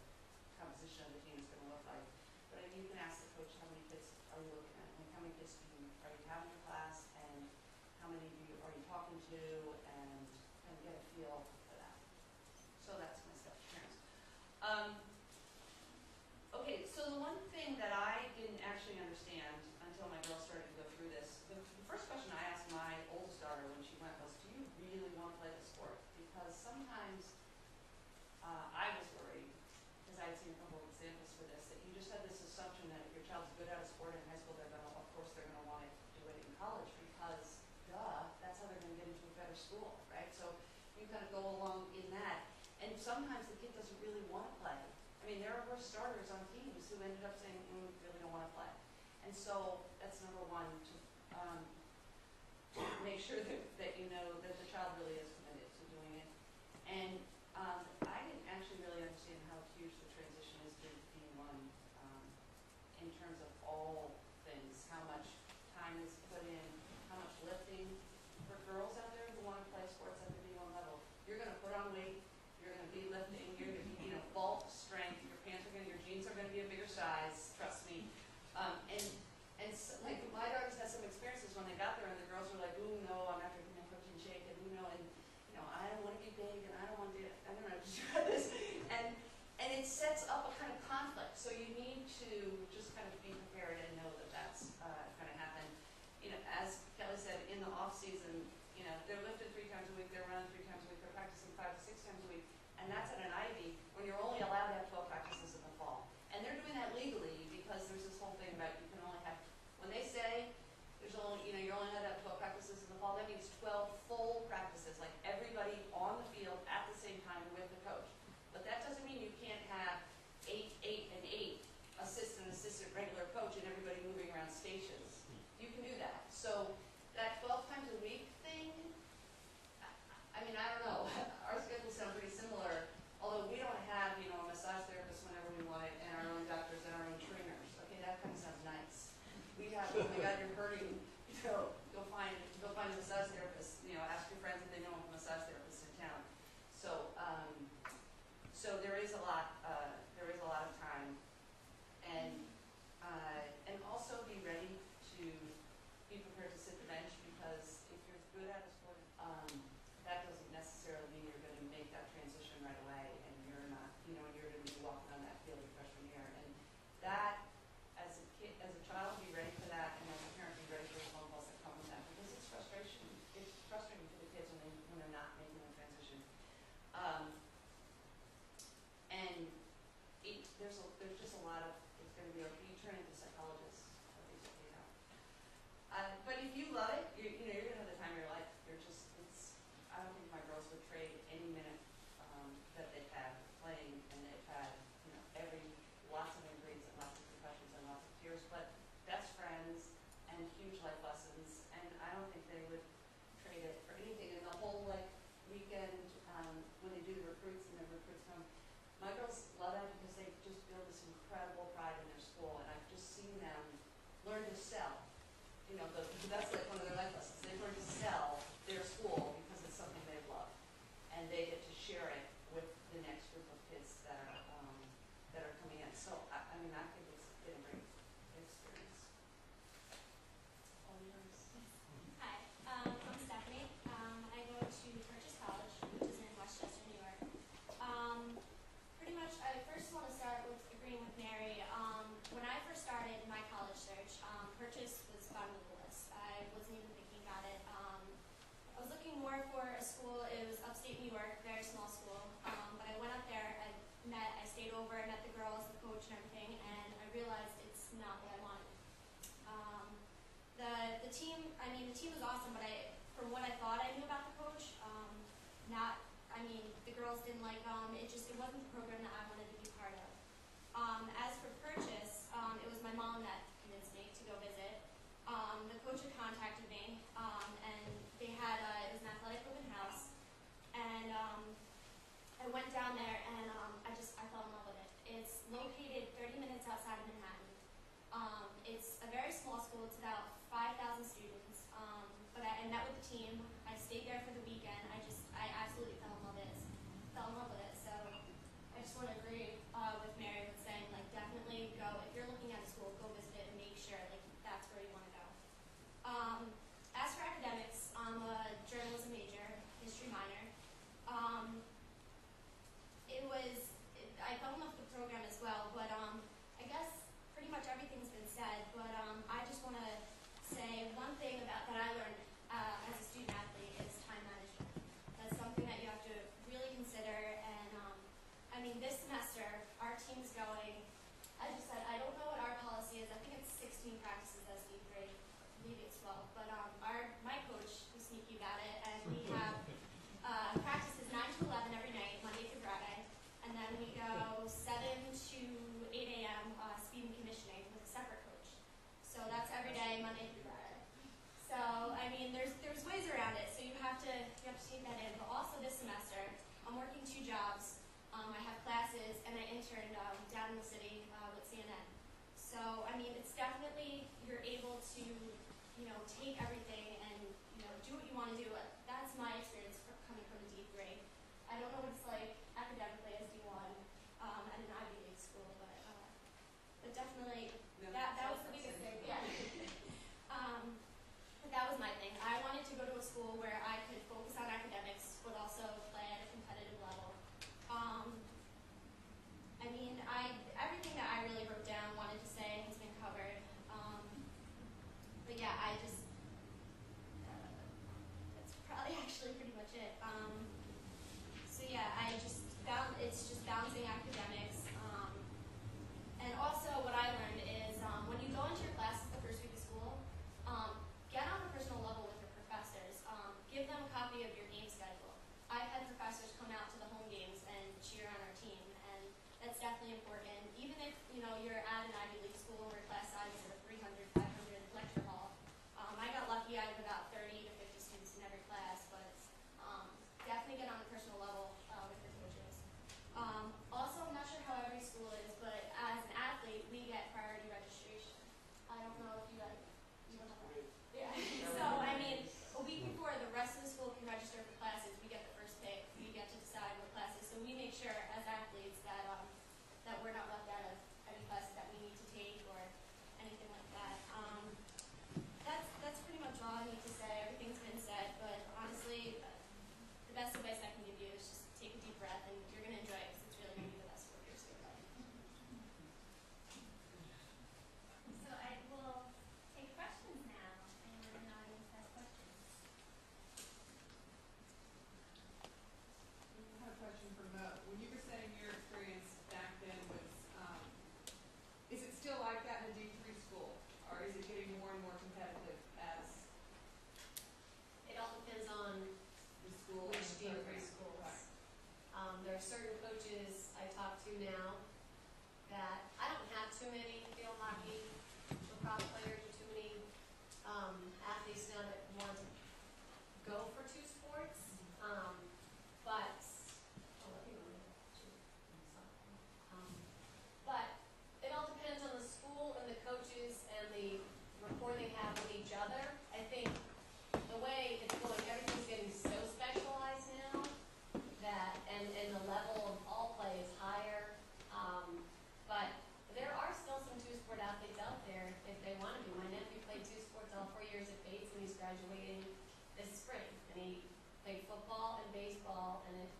composition of the team is going to look like. But you can ask the coach, how many kids are you looking at? Like, how many kids are you having in class, and how many are you talking to, and kind of get a feel for that. So that's my stuff, parents. Okay, so the one thing that I didn't actually understand until my girls started to go through this, the first question I asked my oldest daughter when she went was, do you really want to play the sport? Because sometimes I was worried, because I'd seen a couple of examples for this, that you just had this assumption that if your child's good at a sport in high school, of course they're going to want to do it in college, because, duh, that's how they're going to get into a better school, right? So you kind of go along in that. And sometimes the kid doesn't really want to play. I mean, there were starters on teams who ended up saying, really don't want to play. And so that's number one, to make sure that you know that the child really is committed to doing it. And I didn't actually really understand how huge the transition is to D1 in terms of all things, how much time is put in, how much lifting. For girls out there who want to play sports at the D1 level, you're going to put on weight, you're going to be lifting, you're going to be, bulk, strength, your jeans are going to be a bigger size, trust me. And so, like, my daughters had some experiences when they got there, and the girls were like, ooh, no, I'm not drinking my protein shake, and I don't want to be big, and I don't want to try this. And it sets up a kind of conflict, so you need to just kind of be prepared and know that that's going to happen. As Kelly said, in the off season, they're lifted 3 times a week, they're running 3 times a week, they're practicing 5 to 6 times a week, and that's at an Ivy when you're only allowed to have 12 practices in the fall. And they're doing that legally because there's this whole thing about you can only have, when they say there's only, you're only allowed to have 12 practices in the fall, that means 12 full practices, like everybody on the field at the same time with the coach. But that doesn't mean you can't have 8, 8, and 8, assistant, regular coach, and everybody moving around stations. You can do that. So that 12 times a week thing, I mean, I don't know. Our schedules sound pretty similar, although we don't have, a massage therapist whenever we want it, and our own doctors and our own trainers. Okay, that kind of sounds nice. We have, oh my God, you're hurting, go find a massage therapist. Ask your friends if they know of a massage therapist in town. So, so there is a lot of time, and also be ready to be prepared to sit the bench, because if you're good at a sport, that doesn't necessarily mean you're going to make that transition right away, and you're not, you're going to be walking on that field your freshman year. And that, as a kid, as a child, be ready for that, and as a parent, be ready for the phone calls that come with that, because it's frustration. It's frustrating for the kids when they're not making the transition. And there's just a lot of, it's going to be, you turn into psychologists, basically. But if you love it, you're going to have the time of your life. I don't think my girls would trade any minute that they've had playing, and they've had, lots of injuries and lots of concussions and lots of tears, but best friends and huge life lessons, and I don't think they would trade it for anything. And the whole, weekend, when they do the recruits and the recruits come, my girls love that because they just build this incredible pride in their school, and I've just seen them learn to sell. that's like one of their life lessons. They've learned to sell their school because it's something they love. And they get to share it with the next group of kids that are coming in. So, I mean, I think it's been a great experience. All yours. Hi, I'm Stephanie. I go to Purchase College, which is in Westchester, New York. Pretty much, I first want to start with agreeing with Mary. When I first started my college search, Purchase was bottom of the list. I wasn't even thinking about it. I was looking more for a school. It was upstate New York, very small school. But I went up there. I stayed over. I met the girls, the coach, and everything, and I realized it's not what I wanted. The team. I mean, the team was awesome, but from what I thought I knew about the coach, the girls didn't like him. It wasn't the program that I wanted to be part of. As for Purchase, it was my mom that convinced me to go visit. The coach had contacted me, and they had it was an athletic open house, and I went down there, and I fell in love with it. It's located 30 minutes outside of Manhattan. It's a very small school. It's about 5,000 students. But I met with the team. I stayed there for the weekend. I absolutely fell in love with it. So I just want to agree with Mary with saying, like, definitely go. If you're looking at a school, go visit it and make sure, like, that's where you want to go. As for academics, I'm a journalism major, history minor. I fell in love with the program as well, but I guess pretty much everything's been said, but I just want to say one thing that I learned as a student athlete is time management. That's something that you have to really consider, and this semester, our team's going, as you said, I don't know what our policy is. I think it's 16 practices as D grade, maybe it's 12, but my coach was sneaky about it, and we have practices 9 to 11 every night, Monday through Friday, and then we go 7 to 8 a.m. Speed and conditioning with a separate coach. So that's every day, Monday through Friday. So there's ways around it. So you have to take that in. But also this semester, I'm working 2 jobs. I have classes, and I interned down in the city with CNN. So it's definitely you're able to take everything and do what you want to do. That's my experience coming from a D grade. I don't know what it's like academically as D1 at an Ivy League school, but definitely that was the biggest thing. Yeah. But that was my thing. I wanted to go to a school where I could focus on academics, but also play at a competitive level. Everything that I really wrote down, wanted to say, has been covered. But yeah, that's probably actually pretty much it. So yeah, it's just balancing academics. And also what I learned is when you go into your classes the first week of school, get on a personal level with your professors. Give them a copy of your game schedule. I've had professors come out to the home games and cheer on our team, and that's definitely important. Even if you're at an Ivy League school where class sizes are 300, 500 lecture hall. I got lucky. I have about 30 to 50 students in every class, but definitely get on a personal level with your coaches. Also, I'm not sure how every school is, but as an athlete, we get priority registration. I don't know if you guys, you don't know that. Yeah. So, a week before the rest of the school can register for classes, we get the first pick. We get to decide what classes. So we make sure as athletes that we're not left out of any classes that we need to take or anything like that. That's pretty much all I need to say. Everything's been said, but honestly, the best advice I can give you is just take a deep breath, and you're going to enjoy it because it's really going to be the best 4 years of your life. So I will take questions now. Anyone in the audience has questions? I have a question for Mo. When you were saying your experience back then was, is it still like that in a D3 school, or is it getting more and more competitive as It all depends on the school and which the D3 program? schools. Right. There are certain coaches I talk to now that I don't have too many field hockey lacrosse players or too many athletes now that want to go for 2 sports. But but it all depends on the school and the coaches and the rapport they have with each other. husband, he's graduating this spring, and he played football and baseball, and it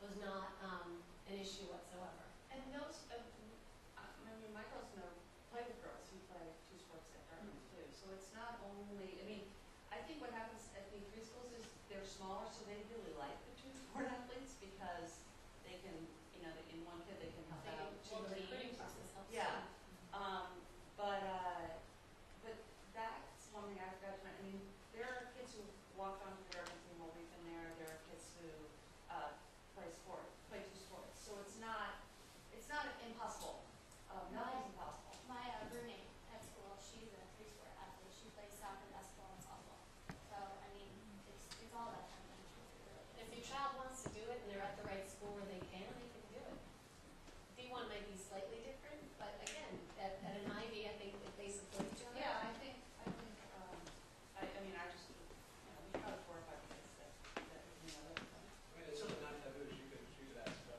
was not an issue whatsoever. And those, I mean, my girls know, play with girls who play two sports at Darien too. So it's not only, I mean, I think what happens at the three schools is they're smaller, so they really like the two sport athletes because they can, you know, in one kid they can help They out. well, the two recruiting teams. process helps. Yeah. But that's one thing I forgot to mention. I mean, there are kids who walked onto the Darien team while we've been there. There are kids who play two sports. So it's not impossible. Nothing's impossible. My roommate at school, she's a three-sport athlete. She plays soccer, basketball, and softball. So, I mean, it's all about fundamentals. It really is. If your child wants to do it and they're at the right school where they can do it. D1 might be slightly different, but again, at an Ivy, I think if they support each other. Yeah, I think, I mean, I just, you know, we probably 4 or 5 kids that, you know, that, I mean, it's certainly not taboo. She could ask the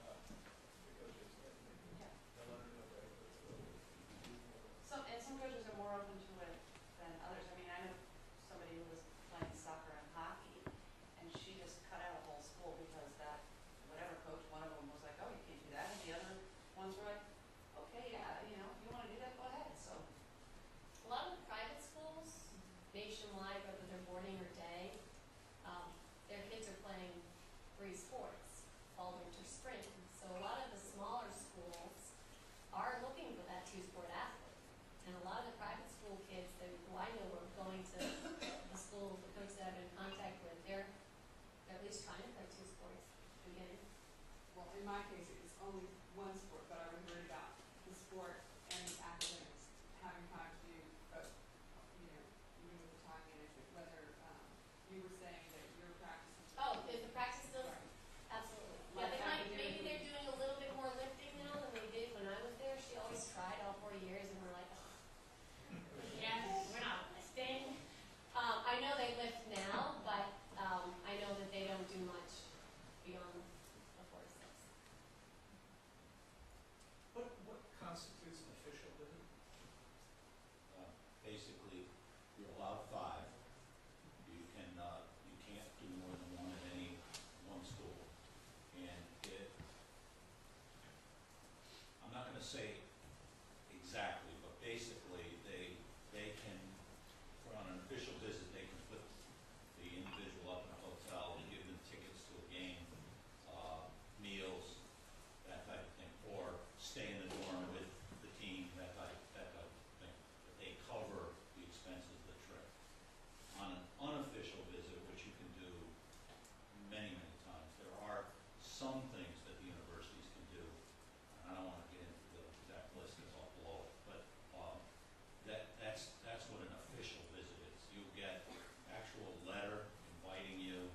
coaches that yeah. they'll let her know, right? Some coaches are more open to it than others. I mean, I know somebody who was playing soccer and hockey, and she just cut out a whole school because that, whatever coach, one of them was like, oh, you can't do that, and the other ones were like, okay, yeah, you know, if you want to do that, go ahead. So, A lot of the private schools nationwide, whether they're boarding or day, their kids are playing 3 sports, fall, winter, spring. So a lot of the smaller schools are looking for that 2-sport athlete. And a lot of the private school kids who I know are going to the school, the coaches that I've been in contact with, they're at least trying to play 2 sports beginning. Well, in my case, it was only one sport, but I was worried about the sport and the academics, having time to do, you know, even with the time management, whether, you were saying that your practices. Oh, is the practice still? Right. Absolutely. Like Yeah, academically. maybe they're doing a little bit more lifting now than they did when I was there. She always tried all 4 years, and we're like, oh, yeah, we're not lifting. I know they lift now, but I know that they don't do much beyond the 4 to 6. What constitutes an official visit? Basically, you're allowed 5. You can't do more than one at any one school. And I'm not gonna say exactly, but basically, they can, for on an official visit, they can put the individual up in a hotel and give them tickets to a game, meals, that type of thing, or stay in the dorm with the team, that type of thing. But they cover the expenses of the trip. On an unofficial visit, which you can do many, many times, there are some things that the universities can do, and I don't want to get into the exact list because I'll blow it, but that's what an official visit is. You get actual letter inviting you.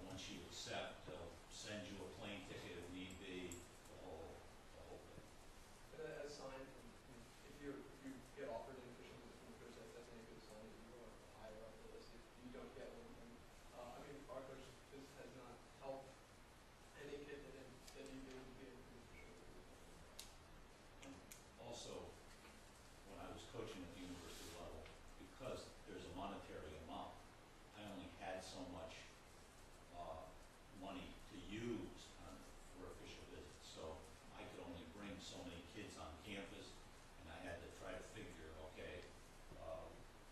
Once you accept, they'll send you a plane ticket if need be, the whole thing. But as a sign, if you get offered an official visit from the coach, that's a good sign that you are higher up the list. If you don't get one, then, I mean, our coach has not helped any kid that he did be able to be official visit. And also, when I was coaching at the university level, because there's a monetary amount, I only had so much money to use for official visits. So I could only bring so many kids on campus, and I had to try to figure, okay,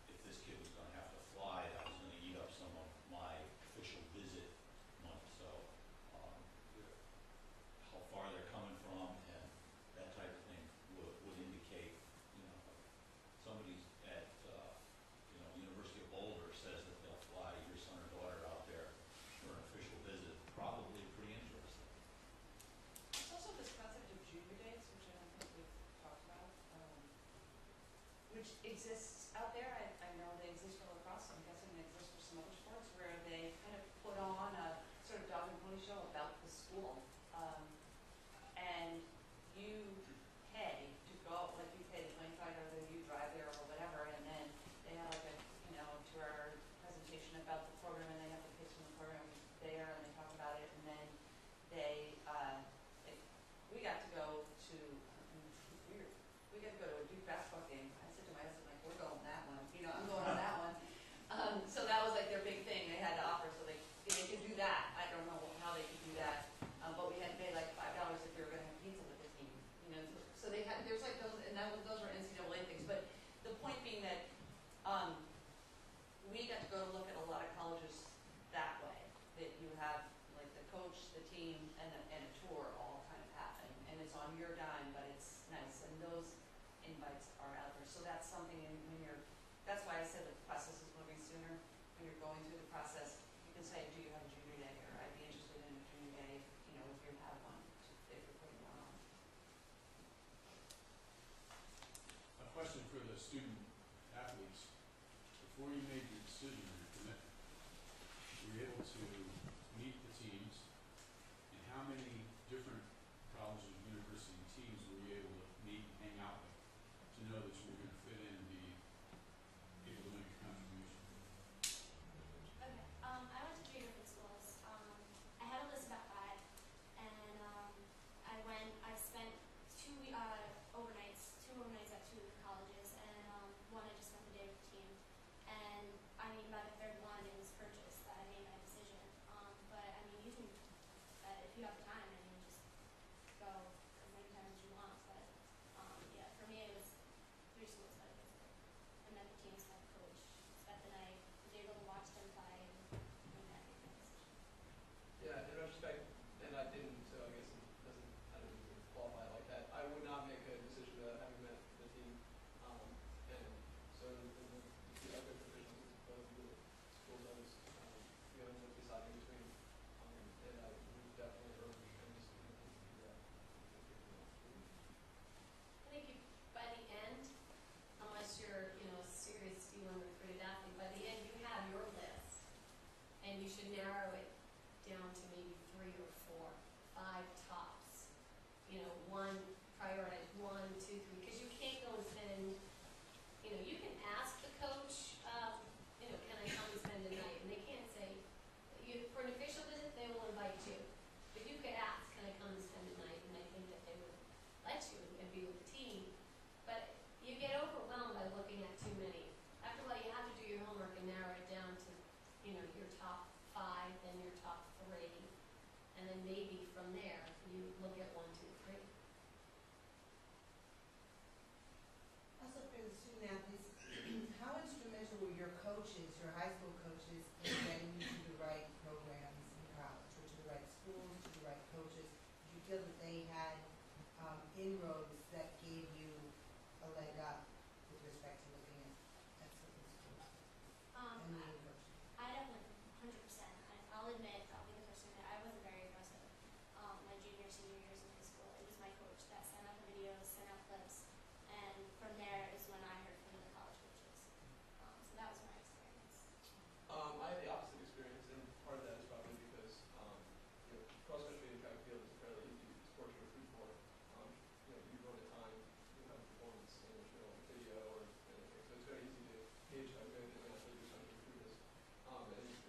if this kid was going to have to fly, that was going to eat up some of my official visit money. So how far they're coming from and that type of thing would indicate, you know, somebody's at, University of Boulder says that they'll fly your son or daughter out there for an official visit, probably pretty interesting. There's also this concept of junior days, which I don't think we've talked about, which exists out there. I know they exist for lacrosse, I'm guessing they exist for some other sports, where they kind of put on a sort of dog and pony show about the school. And you pay to go, like you pay the plane flight, or you drive there or whatever, and then they have like a, 2-hour presentation about the program, and they have the kids from the program there, and they talk about it, and then we got to go to, weird, we got to go to a Duke basketball game. I said to my husband, like, we're going to that one, I'm going on that one. you're going through the process, you can say, do you have a junior day, or I'd be interested in a junior day, you know, if you have one, if you're putting one on. A question for the student athletes. Before you made your decision or your commitment, were you able to meet the teams? And how many different colleges or university teams were you able to meet and hang out with to know that you were going to fit in and be able to make a contribution? Okay, I went to 3 different schools. I had a list about 5, and I spent 2 overnights at 2 colleges, and one I just spent the day with the team. And I mean, by the third one, it was purchased that I made my decision. But I mean, you can, if you have the time, I mean, just go as many times as you want. But yeah, for me, it was 3 schools that I visited, and then the teams, met the coach, spent the night, was able to watch them play, and that made my decision. Yeah, in retrospect, and I didn't, so I guess I didn't even qualify like that. I would not make a decision without having met the team. And so the other officials of the schools I was, you know, deciding between, and I would definitely urge any student to do that. I think you, by the end, unless you're, you know, a serious D1 recruited athlete, by the end you have your list, and you should narrow it down to maybe 3 or 4, 5 tops. You know, prioritize 1, 2, 3, because you can't go and spend, you know, you can ask the coach, you know, can I come and spend the night? And they can't say, for an official visit, they will invite you. But you could ask, can I come and spend the night? And I think that they would let you and be with the team. But you get overwhelmed by looking at too many. After a while, you have to do your homework and narrow it down to, you know, your top 5, then your top 3. And then maybe from there, you look at 1, 2, 3. Also for the student athletes, how instrumental were your coaches, your high school coaches, in getting you to the right programs in college, or to the right schools, to the right coaches? Did you feel that they had inroads that gave you a leg up with respect to looking at certain schools and meeting coaches? I definitely, 100%. I'll admit, I'll be the first to admit, I wasn't very aggressive. My junior, senior years in high school, it was my coach that sent out the videos, sent out clips, and from there is when I heard from the college coaches. So that was my experience. I had the opposite experience, and part of that is probably because, you know, cross country and track and field is a fairly easy sport to recruit for. You know, you run a time, you have a performance, and you show a video or anything, so it's very easy to gauge how good an athlete you're trying to recruit is.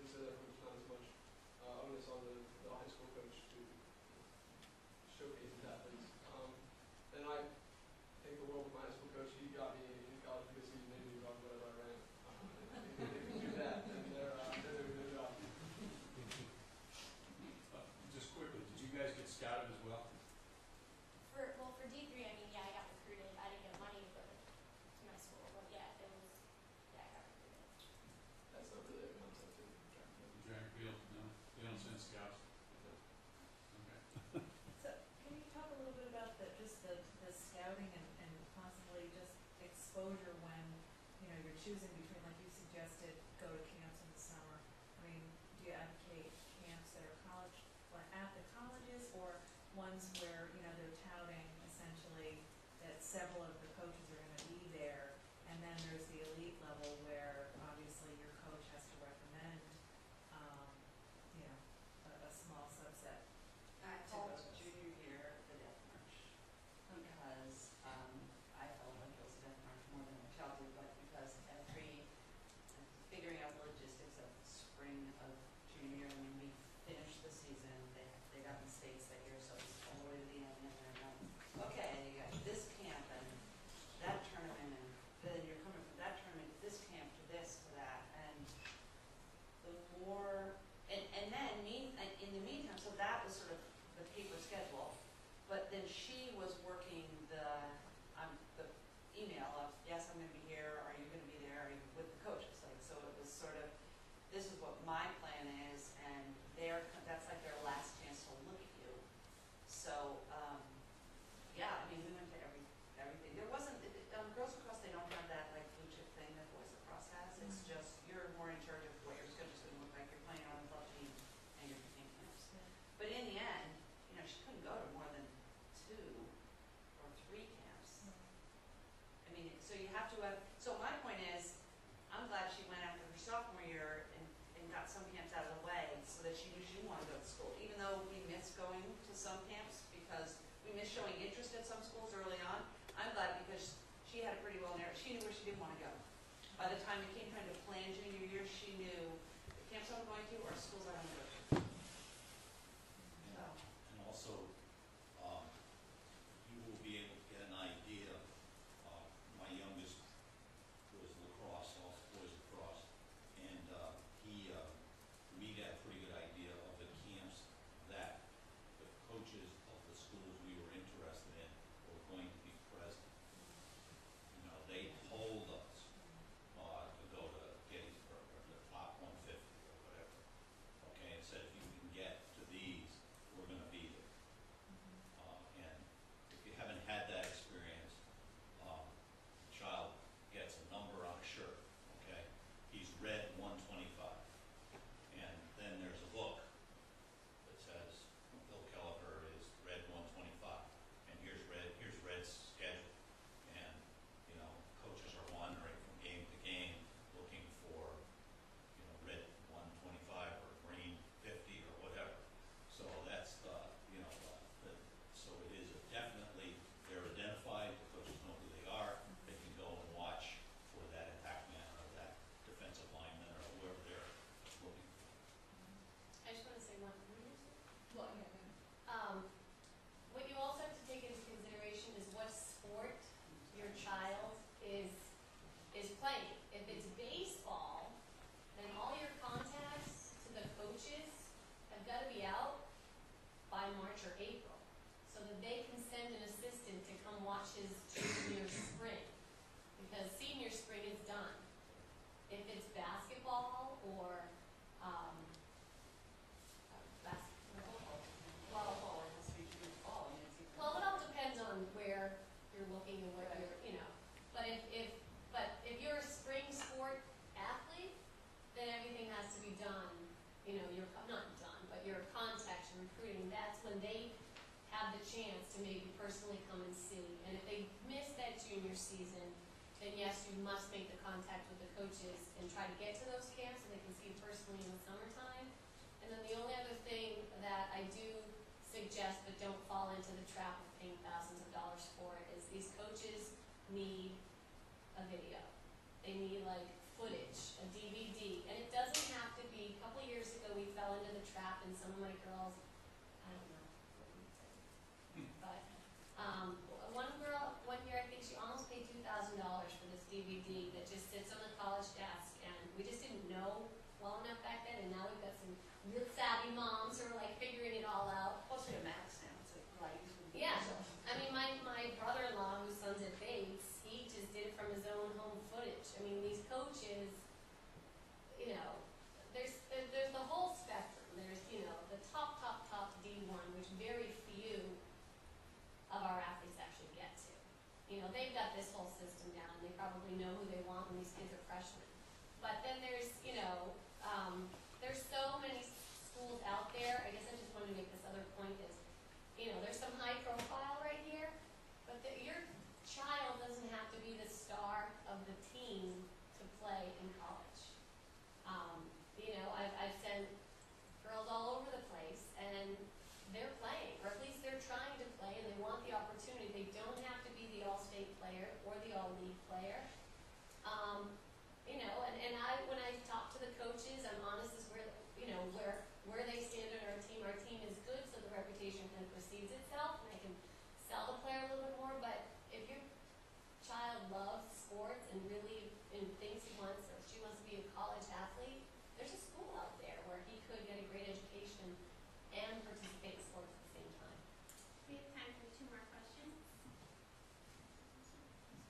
And so therefore there's not as much onus on the high school coach to showcase his athletes. And I think the world of my high school coach, he got me in college because he made me run whatever I ran. If they can do that, then they're doing a good job. Just quickly, did you guys get scouted as well? For D3, I mean, yeah, I got recruited. I didn't get money to go to my school, but yeah, I got recruited. That's not really a concept in track and field. Track and field, no? They don't send scouts? Okay. So can you talk a little bit about just the scouting and possibly just exposure when, you know, you're choosing between, like you suggested, go to camps in the summer. I mean, do you advocate camps that are at the colleges, or ones where, you know, they're touting essentially that several of the coaches are going to be there, and then there's the elite level where obviously your coach has to recommend, you know, a small subset. I called junior year the death march because I felt like it was a death march more than a child did, but because figuring out the logistics of the spring of junior year, when we finished the season, they got mistakes that year, so it was all the way to the end, and they're going, okay, you got this camp and that tournament, and then you're coming from that tournament to this camp to this to that, and the more, and then in the meantime, so that was sort of the paper schedule, but then she was working the email of, yes, I'm going to be here, are you going to be there, are you with the coaches, like, so it was sort of, this is what my plan is, and that's like their last chance to look at you. So, yeah, I mean, we went to everything. There wasn't, Girls Across, they don't have that like blue chip thing that Boys Across has. It's just, you're more in charge of what you're she knew she didn't want to go to school, even though we miss going to some camps because we miss showing interest at some schools early on. I'm glad because she had it pretty well narrowed. She knew where she didn't want to go. By the time it came time to plan junior year, she knew the camps I'm going to or schools I want to go to. So, And also, you will be able to get an idea. My youngest was lacrosse, all boys lacrosse, and we got a pretty good idea of the camps that the coaches of the schools we were interested in were going to be present. You know, they told us to go to Gettysburg or the top 150 or whatever. Okay, and said if you can get to these, we're going to be there. And if you haven't had that experience, the child gets a number on a shirt. Okay, he's red 125, and then there's a book that says Bill Kelleher is red 125, and here's Red's schedule. And you know, coaches are wandering from game to game looking for, you know, red 125 or green 50 or whatever. So that's you know, so it is definitely, they're identified, the coaches know who they are, they can go and watch for that attack man or that defensive lineman or whoever they're looking for. I just want to say one thing. Well, yeah, What you also have to take into consideration is what sport your child is playing. If it's baseball, then all your contacts to the coaches have got to be out by March or April, so that they can send an assistant to come watch his junior spring, because senior spring is done. If it's basketball or basketball, volleyball, it has to be junior fall. I mean, it's even. well, it all depends on where you're looking and what you're, you know. But if you're a spring sport athlete, then everything has to be done. You know, you're not done, but your contacts, your recruiting. That's when they have the chance to maybe personally come and see. And if they miss that junior season, then yes, you must make the contact with the coaches and try to get to those camps so they can see you personally in the summertime. And then the only other thing that I do suggest, but don't fall into the trap of paying thousands of dollars for it, is these coaches need a video. They need like footage, a DVD, and it doesn't have to be. A couple years ago, we fell into the trap, and some of my girls, I don't know what we did, but one girl, one year, I think she almost paid $2,000 for this DVD that just sits on the college desk, and we just didn't know well enough back then, and now we've got some real savvy moms who are like figuring it all out. Plus, we have Max now, it's like, right? Yeah, I mean, my brother-in-law, whose son's at Bates, he just did it from his own home footage. I mean, these coaches, you know, there's the whole spectrum. There's, you know, the top D1, which very few of our athletes actually get to. You know, they've got this whole system down. They probably know who they want when these kids are freshmen. But then there's, you know, there's so many schools out there. I guess I just wanted to make this other point is, you know, there's some high profile right here, but your child doesn't have to be the star of the team to play in college. You know, I've sent girls all over the place, and they're playing, or at least they're trying to play, and they want the opportunity. They don't have to be the all-state player or the all-league player. You know, and when I talk to the coaches, I'm honest as where, you know, where they stand on our team. Our team is good, so the reputation kind of precedes itself, and I can sell the player a little bit more. But if your child loves sports and really thinks he wants, or she wants to be a college athlete, there's a school out there where he could get a great education and participate in sports at the same time. We have time for 2 more questions.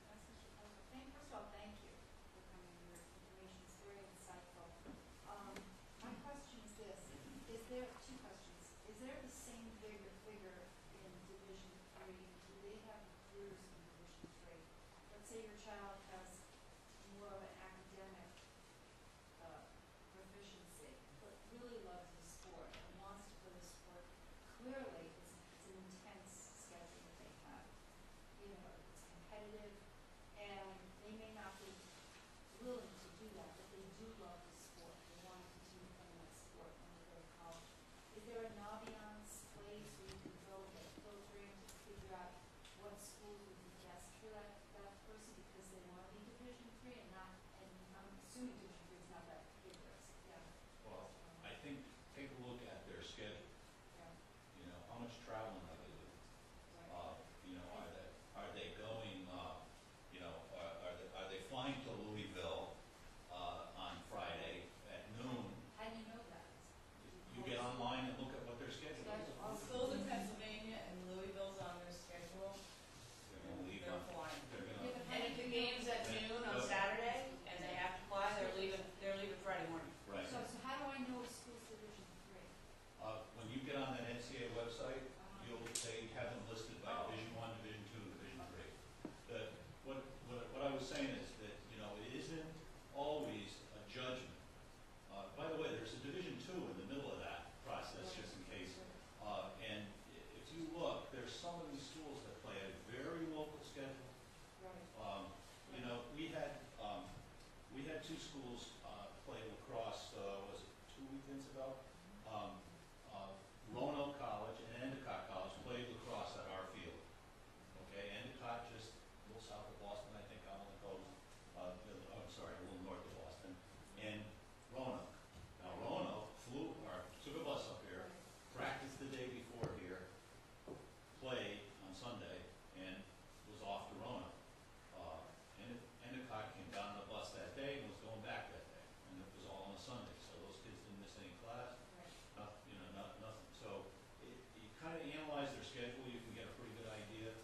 First of all, thank you for coming. Your information is very insightful. My question is this: is there 2 questions? Is there the same figure in Division 3? Do they have recruiters in Division 3? Let's say your child has more of an academic proficiency, but really loves the sport and wants to play the sport. Clearly, it's an intense schedule that they have. You know, it's competitive, and they may not be willing to do that, but they do love the sport. They want to continue playing that sport when they go to college. there an ambiance place where you can go and get filtering to figure out what schools would be best for that person because they want to be Division III and not, and I'm assuming Division III is not that rigorous, yeah. Well, I think, take a look at their schedule. Yeah, You know, how much traveling are they doing? right. You know, are they going, you know, are they flying to Louisville, on Friday at noon? How do you know that? You get online and look at what their schedule is. All schools in Pennsylvania and Louisville's on their schedule, They're gonna leave they're on, flying. they're Yeah, gonna, but how And do if the you know- game's at noon on Saturday and they have to fly, they're leaving Friday morning. right. So how do I know a school's Division III? When you get on that NCAA website, Uh-huh. they have them listed by Oh. Division I, Division II, Division III. What I was saying is that, you know, it isn't always a judgment. By the way, there's a Division II in the middle of that process, just in case. And if you look, there's some of these schools that play a very local schedule. Right. You know, we had two schools, play lacrosse, was it 2 weekends ago? Roanoke College and Endicott College played lacrosse at our field. Okay, Endicott just a little south of Boston, I think, out on the coast. I'm sorry, a little north of Boston. And Roanoke. Now Roanoke took a bus up here, practiced the day before here, played on Sunday, and was off to Roanoke. Endicott came down on the bus that day and was going back that day, and it was all on a Sunday, so those kids didn't miss any class. Nothing. So you kind of analyze their schedule, you can get a pretty good idea.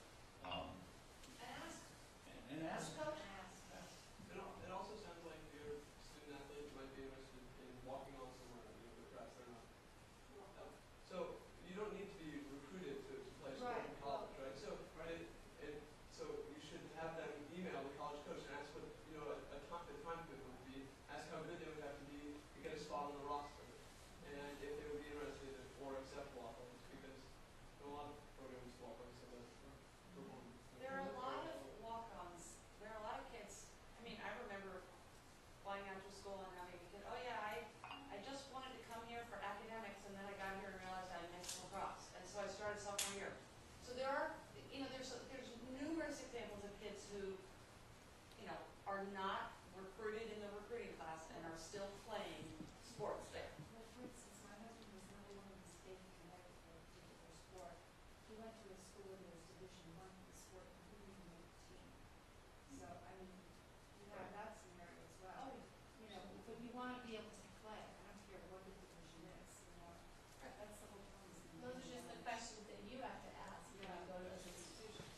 And ask. Ask. It also sounds like your student athlete might be interested in walking on somewhere, you know, the grass they're not. So you don't need to be recruited to play sport in Right. college, right? So so you should have them email the college coach and ask what, you know, the time commitment would be, ask how good they would have to be to get a spot on the roster, and if they would be interested or accept walk-ons, because a lot of programs walk-ons have a There are a lot of walk-ons, there are a lot of kids, I mean, I remember flying out to school and having a kid, oh yeah, I just wanted to come here for academics, and then I got here and realized I missed lacrosse, and so I started sophomore year. So there are, you know, there's numerous examples of kids who, you know, are not recruited in the recruiting class and are still playing sports there. Well, for instance, my husband was number one in the state of Connecticut for a particular sport. He went to a school that was Division I in the sport, and he didn't even make the team. So, I mean, you have that scenario as well. You know, but you want to be able to play. I don't care what the division is, you know. That's the whole point. Those are just the questions that you have to ask when you go to those institutions.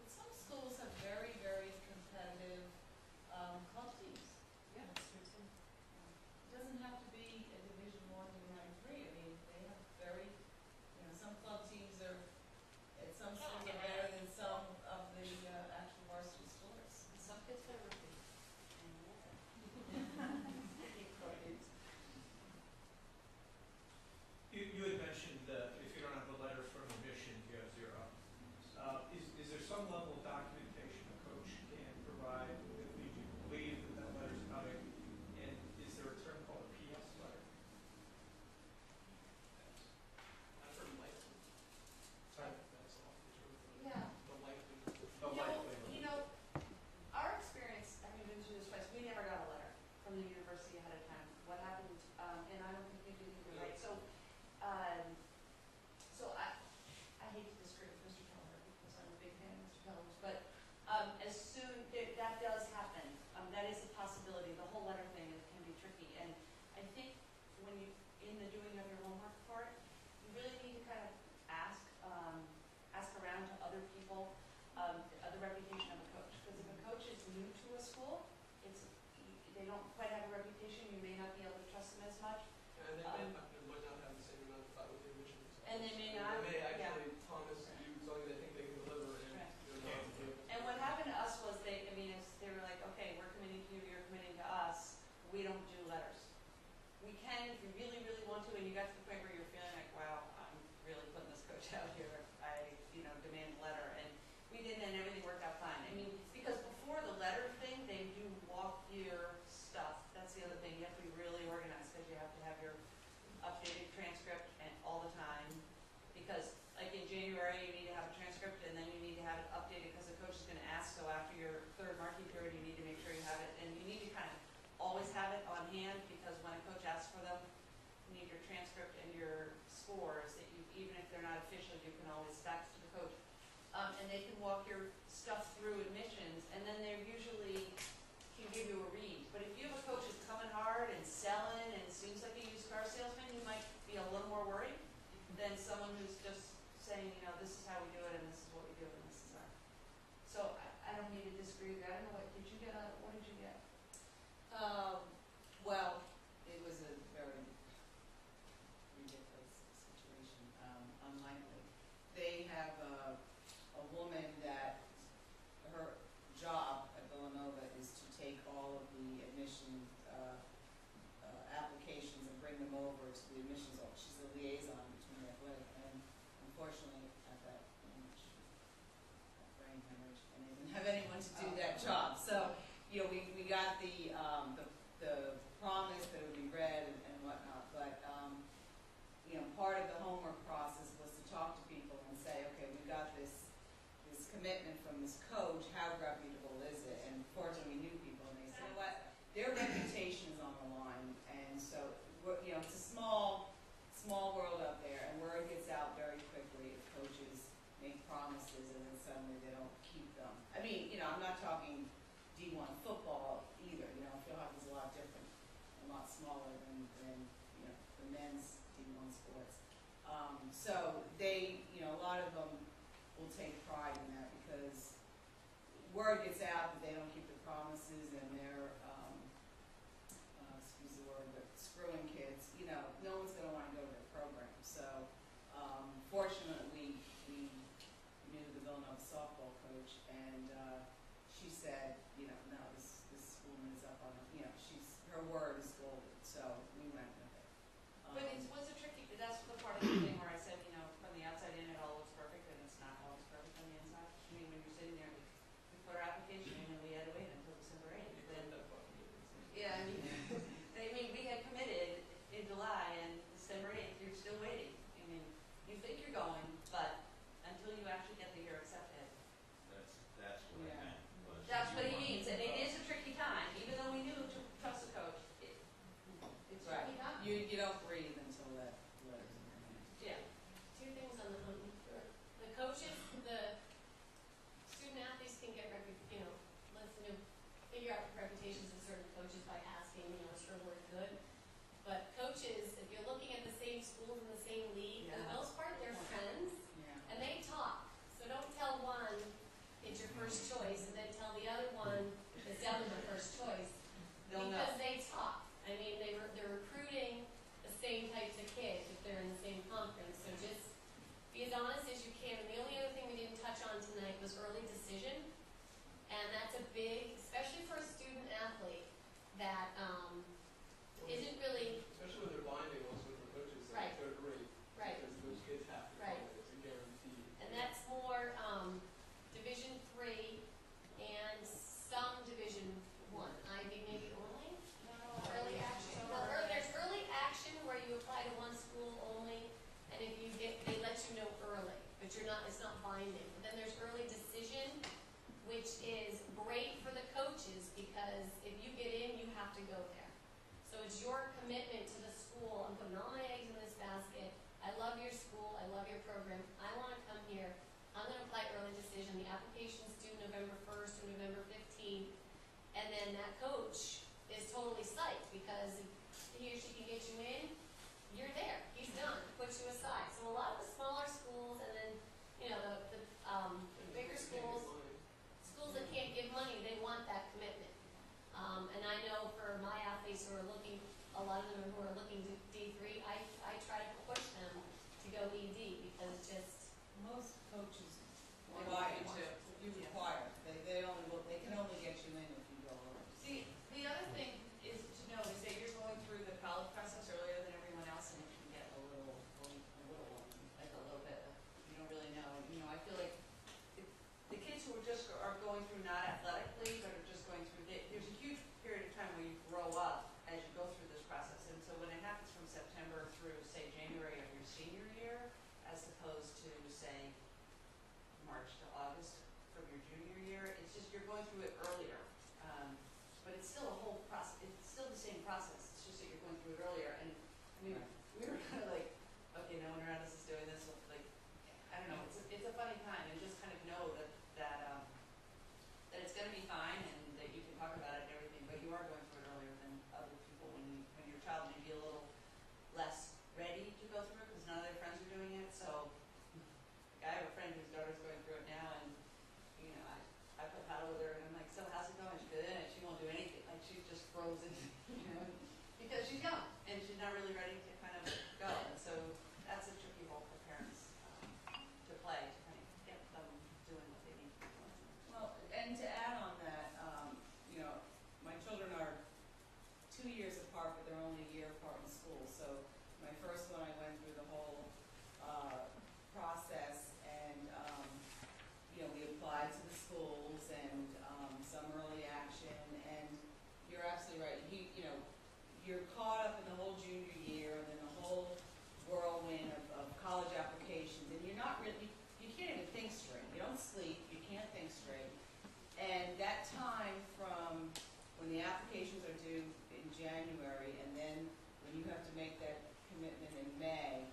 But some schools have very, very competitive, club teams. Yeah. That's true too. It doesn't have to be a Division I, Division III. I mean, they have very, you know, some club teams are, at some schools are better than some of the, actual varsity sports. And some kids play rugby. You had mentioned that if you don't have a letter from admission, you have zero. Is there some level of documentation a coach can provide that leads you to believe that that letter's coming? And is there a term called a PS letter? I've heard likely. Sorry? That's all. Yeah. The likely. The likely. You know, our experience, having been through this twice, we never got a letter from the university ahead of time. What happened, and I don't think we did either, right? So I hate to disagree with Mr. Keller because I'm a big fan of Mr. Keller's, but as soon, that does happen. That is a possibility. The whole letter thing can be tricky. And I think when you, in the doing of your homework part, you really need to kind of ask around to other people, the reputation of a coach. Because if a coach is new to a school, they don't quite have a reputation, you may not be able to trust them as much. And they might not have the same amount of fight with the admissions. And they may not, They may yeah. actually promise you something they think they can deliver and Right. you're not able to. And what happened to us was they were like, okay, we're committing to you, you're committing to us, we don't do letters. We can if you really, really want to, and you got to the point where you're feeling like, wow, I'm really putting this coach out here, I, demand a letter, and we did, and everything worked out fine. I mean, because before the letter thing, they do walk your stuff, that's the other thing, you have to be really organized, because you have to have your updated transcript and all the need your transcript and your scores, that you, even if they're not official, you can always fax to the coach. And they can walk your stuff through admissions, and then they're usually can give you a read. But if you have a coach who's coming hard and selling and seems like a used car salesman, you might be a little more worried than someone who's just saying, you know, this is how we do it and this is what we do and this is our. So I don't mean to disagree with you. I don't know, what did you get out of, what did you get? Well, it was a very ridiculous situation, unlikely. They have a woman that her job at Villanova is to take all of the admission applications and bring them over to the admissions office. She's the liaison between the athletic, and unfortunately at that moment she had brain hemorrhage and they didn't have anyone to do that job. So, you know, we got the promise that it would be read and whatnot, but you know, part of the homework process was to talk to people and say, okay, we got this commitment from this coach, how reputable is it? And fortunately, we knew people, and they said, you know what, their reputation is on the line, and so you know, it's a small world up there, and word gets out very quickly if coaches make promises and then suddenly they don't keep them. I mean, you know, I'm not talking D1 football either. You know, field hockey is a lot different, a lot smaller than you know the men's D1 sports. So they, you know, a lot of them will take pride in that because word gets out that they don't keep the promises and they're, excuse the word, but screwing kids. You know, no one's going to want to go to their program. So fortunately, we knew the Villanova softball coach, and she said, you know, no, this woman is up on it. You know, her word is golden. So we went with it. But it was a tricky, that's the part of the thing where I said, you know, from the outside in it all looks perfect, and it's not always perfect on the inside. I mean, when you're sitting there, we put our application in and we had to wait until December 8th. Then, yeah, I mean, we had committed in July, and December 8th, you're still waiting. I mean, you think you're going, but until you actually get the year accepted. That's what I meant. Was That's you what he want- means, and it is a tricky time, even though we knew to trust the coach. It's a Right. tricky time. You don't breathe until that letter's in your hand. Yeah. Two things on the coaches, the student athletes can get figure out reputations of certain coaches by asking, you know, is her word good? But coaches, if you're looking at the same schools in the same league, for the most part, they're friends Yeah. and they talk. So don't tell one it's your first choice and then tell the other one it's down to the first choice. They'll know. Because they talk. I mean, they're recruiting the same types of kids if they're in the same conference. So just be as honest as you can. And the only other thing we didn't touch on tonight was early decision. And that's a big, especially for a student athlete that isn't really Especially when they're binding also with the coaches, Right. they're great. right. Because those kids have to Right. come, it's a guarantee. And that's more Division III and some Division I. Ivy maybe only. Early action. Well, there's early action where you apply to one school only, and if you they let you know early, but it's not binding. But then there's early decision, which is great for the coaches because if you get in, you have to go there. So it's your commitment to the school. I'm putting all my eggs in this basket. I love your school. I love your program. I want to come here. I'm going to apply early decision. The application's due November 1st or November 15th. And then that coach is totally psyched because if he or she can get you in, you're there. He's done. Puts you aside. So a lot of the smaller schools and then, you know, the bigger schools, schools that can't give money, they want that commitment. And I know for my athletes who are looking, a lot of them who are looking to D3, I try to push them to go ED because it's just, Most coaches require you to. You require. They can only get you in if you go over. The other thing is to know is that you're going through the college process earlier than everyone else, and it can get a little bit, you don't really know. You know, I feel like the kids who are going through not athletically, but are just going through, there's a huge period of time where you grow up as you go through this process. And so when it happens from September through, say, January of your senior year, as opposed to, say, March to August from your junior year, it's just you're going through it earlier. But it's still a whole process. It's still the same process. It's just that you're going through it earlier. And I mean, Right. we were kind of like, okay, no one around us is doing this, like, I don't know, it's a funny time, and just kind of know that it's gonna be fine, and that you can talk about it and everything, but you are going through it earlier than other people when your child may be a little less ready to go through it, because none of their friends are doing it, so, like, I have a friend whose daughter's going through it now, and, you know, I play paddle with her, and I'm like, so how's it going? She's good, and she won't do anything, like, she's just frozen, you know, because she's young, and she's not really ready to kind of go, and so that's a tricky role for parents to play, to kind of get them doing what they need to be doing. Well, and to add on that, you know, my children are 2 years apart, but they're only a year apart in school. So my first one, I went through the whole process, and you know, we applied to the schools and some early action. And you're absolutely right. You know, you're caught up in the whole junior year, and then the whole whirlwind of college applications, and you're not really, you can't even think straight. You don't sleep. You can't think straight. And that time from when the applications are due in January, and then when you have to make that commitment in May,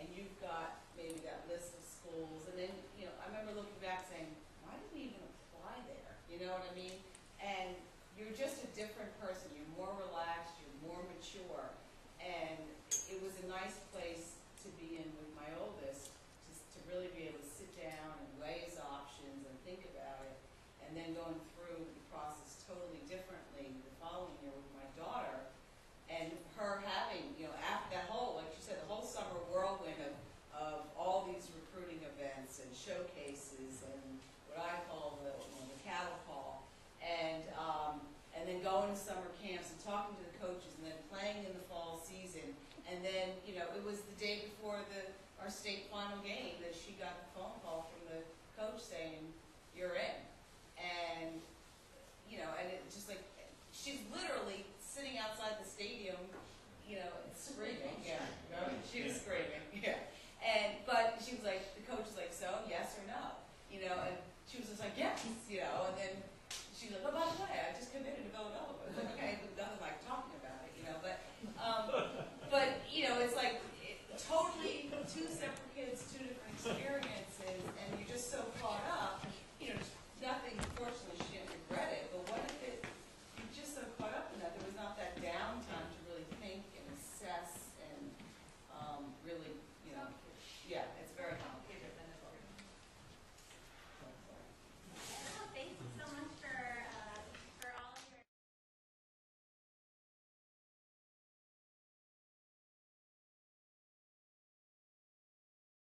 and you've got maybe that list of schools, and then, you know, I remember looking back saying, why did we even apply there? You know what I mean? And you're just a different person. You're more relaxed, you're more mature, and it was a nice place to be in with my oldest, to really be able to sit down and weigh his options and think about it, and then going through the process totally differently the following year with my daughter, and her having, you know, after that whole, like you said, the whole summer whirlwind of all these recruiting events and showcases and what I call the, you know, the cattle call, and then going to summer camps and talking to the coaches, and then playing in the fall season, and then, you know, it was the day before our state final game that she got the phone call from the coach saying, you're in. And, you know, and it just like, she's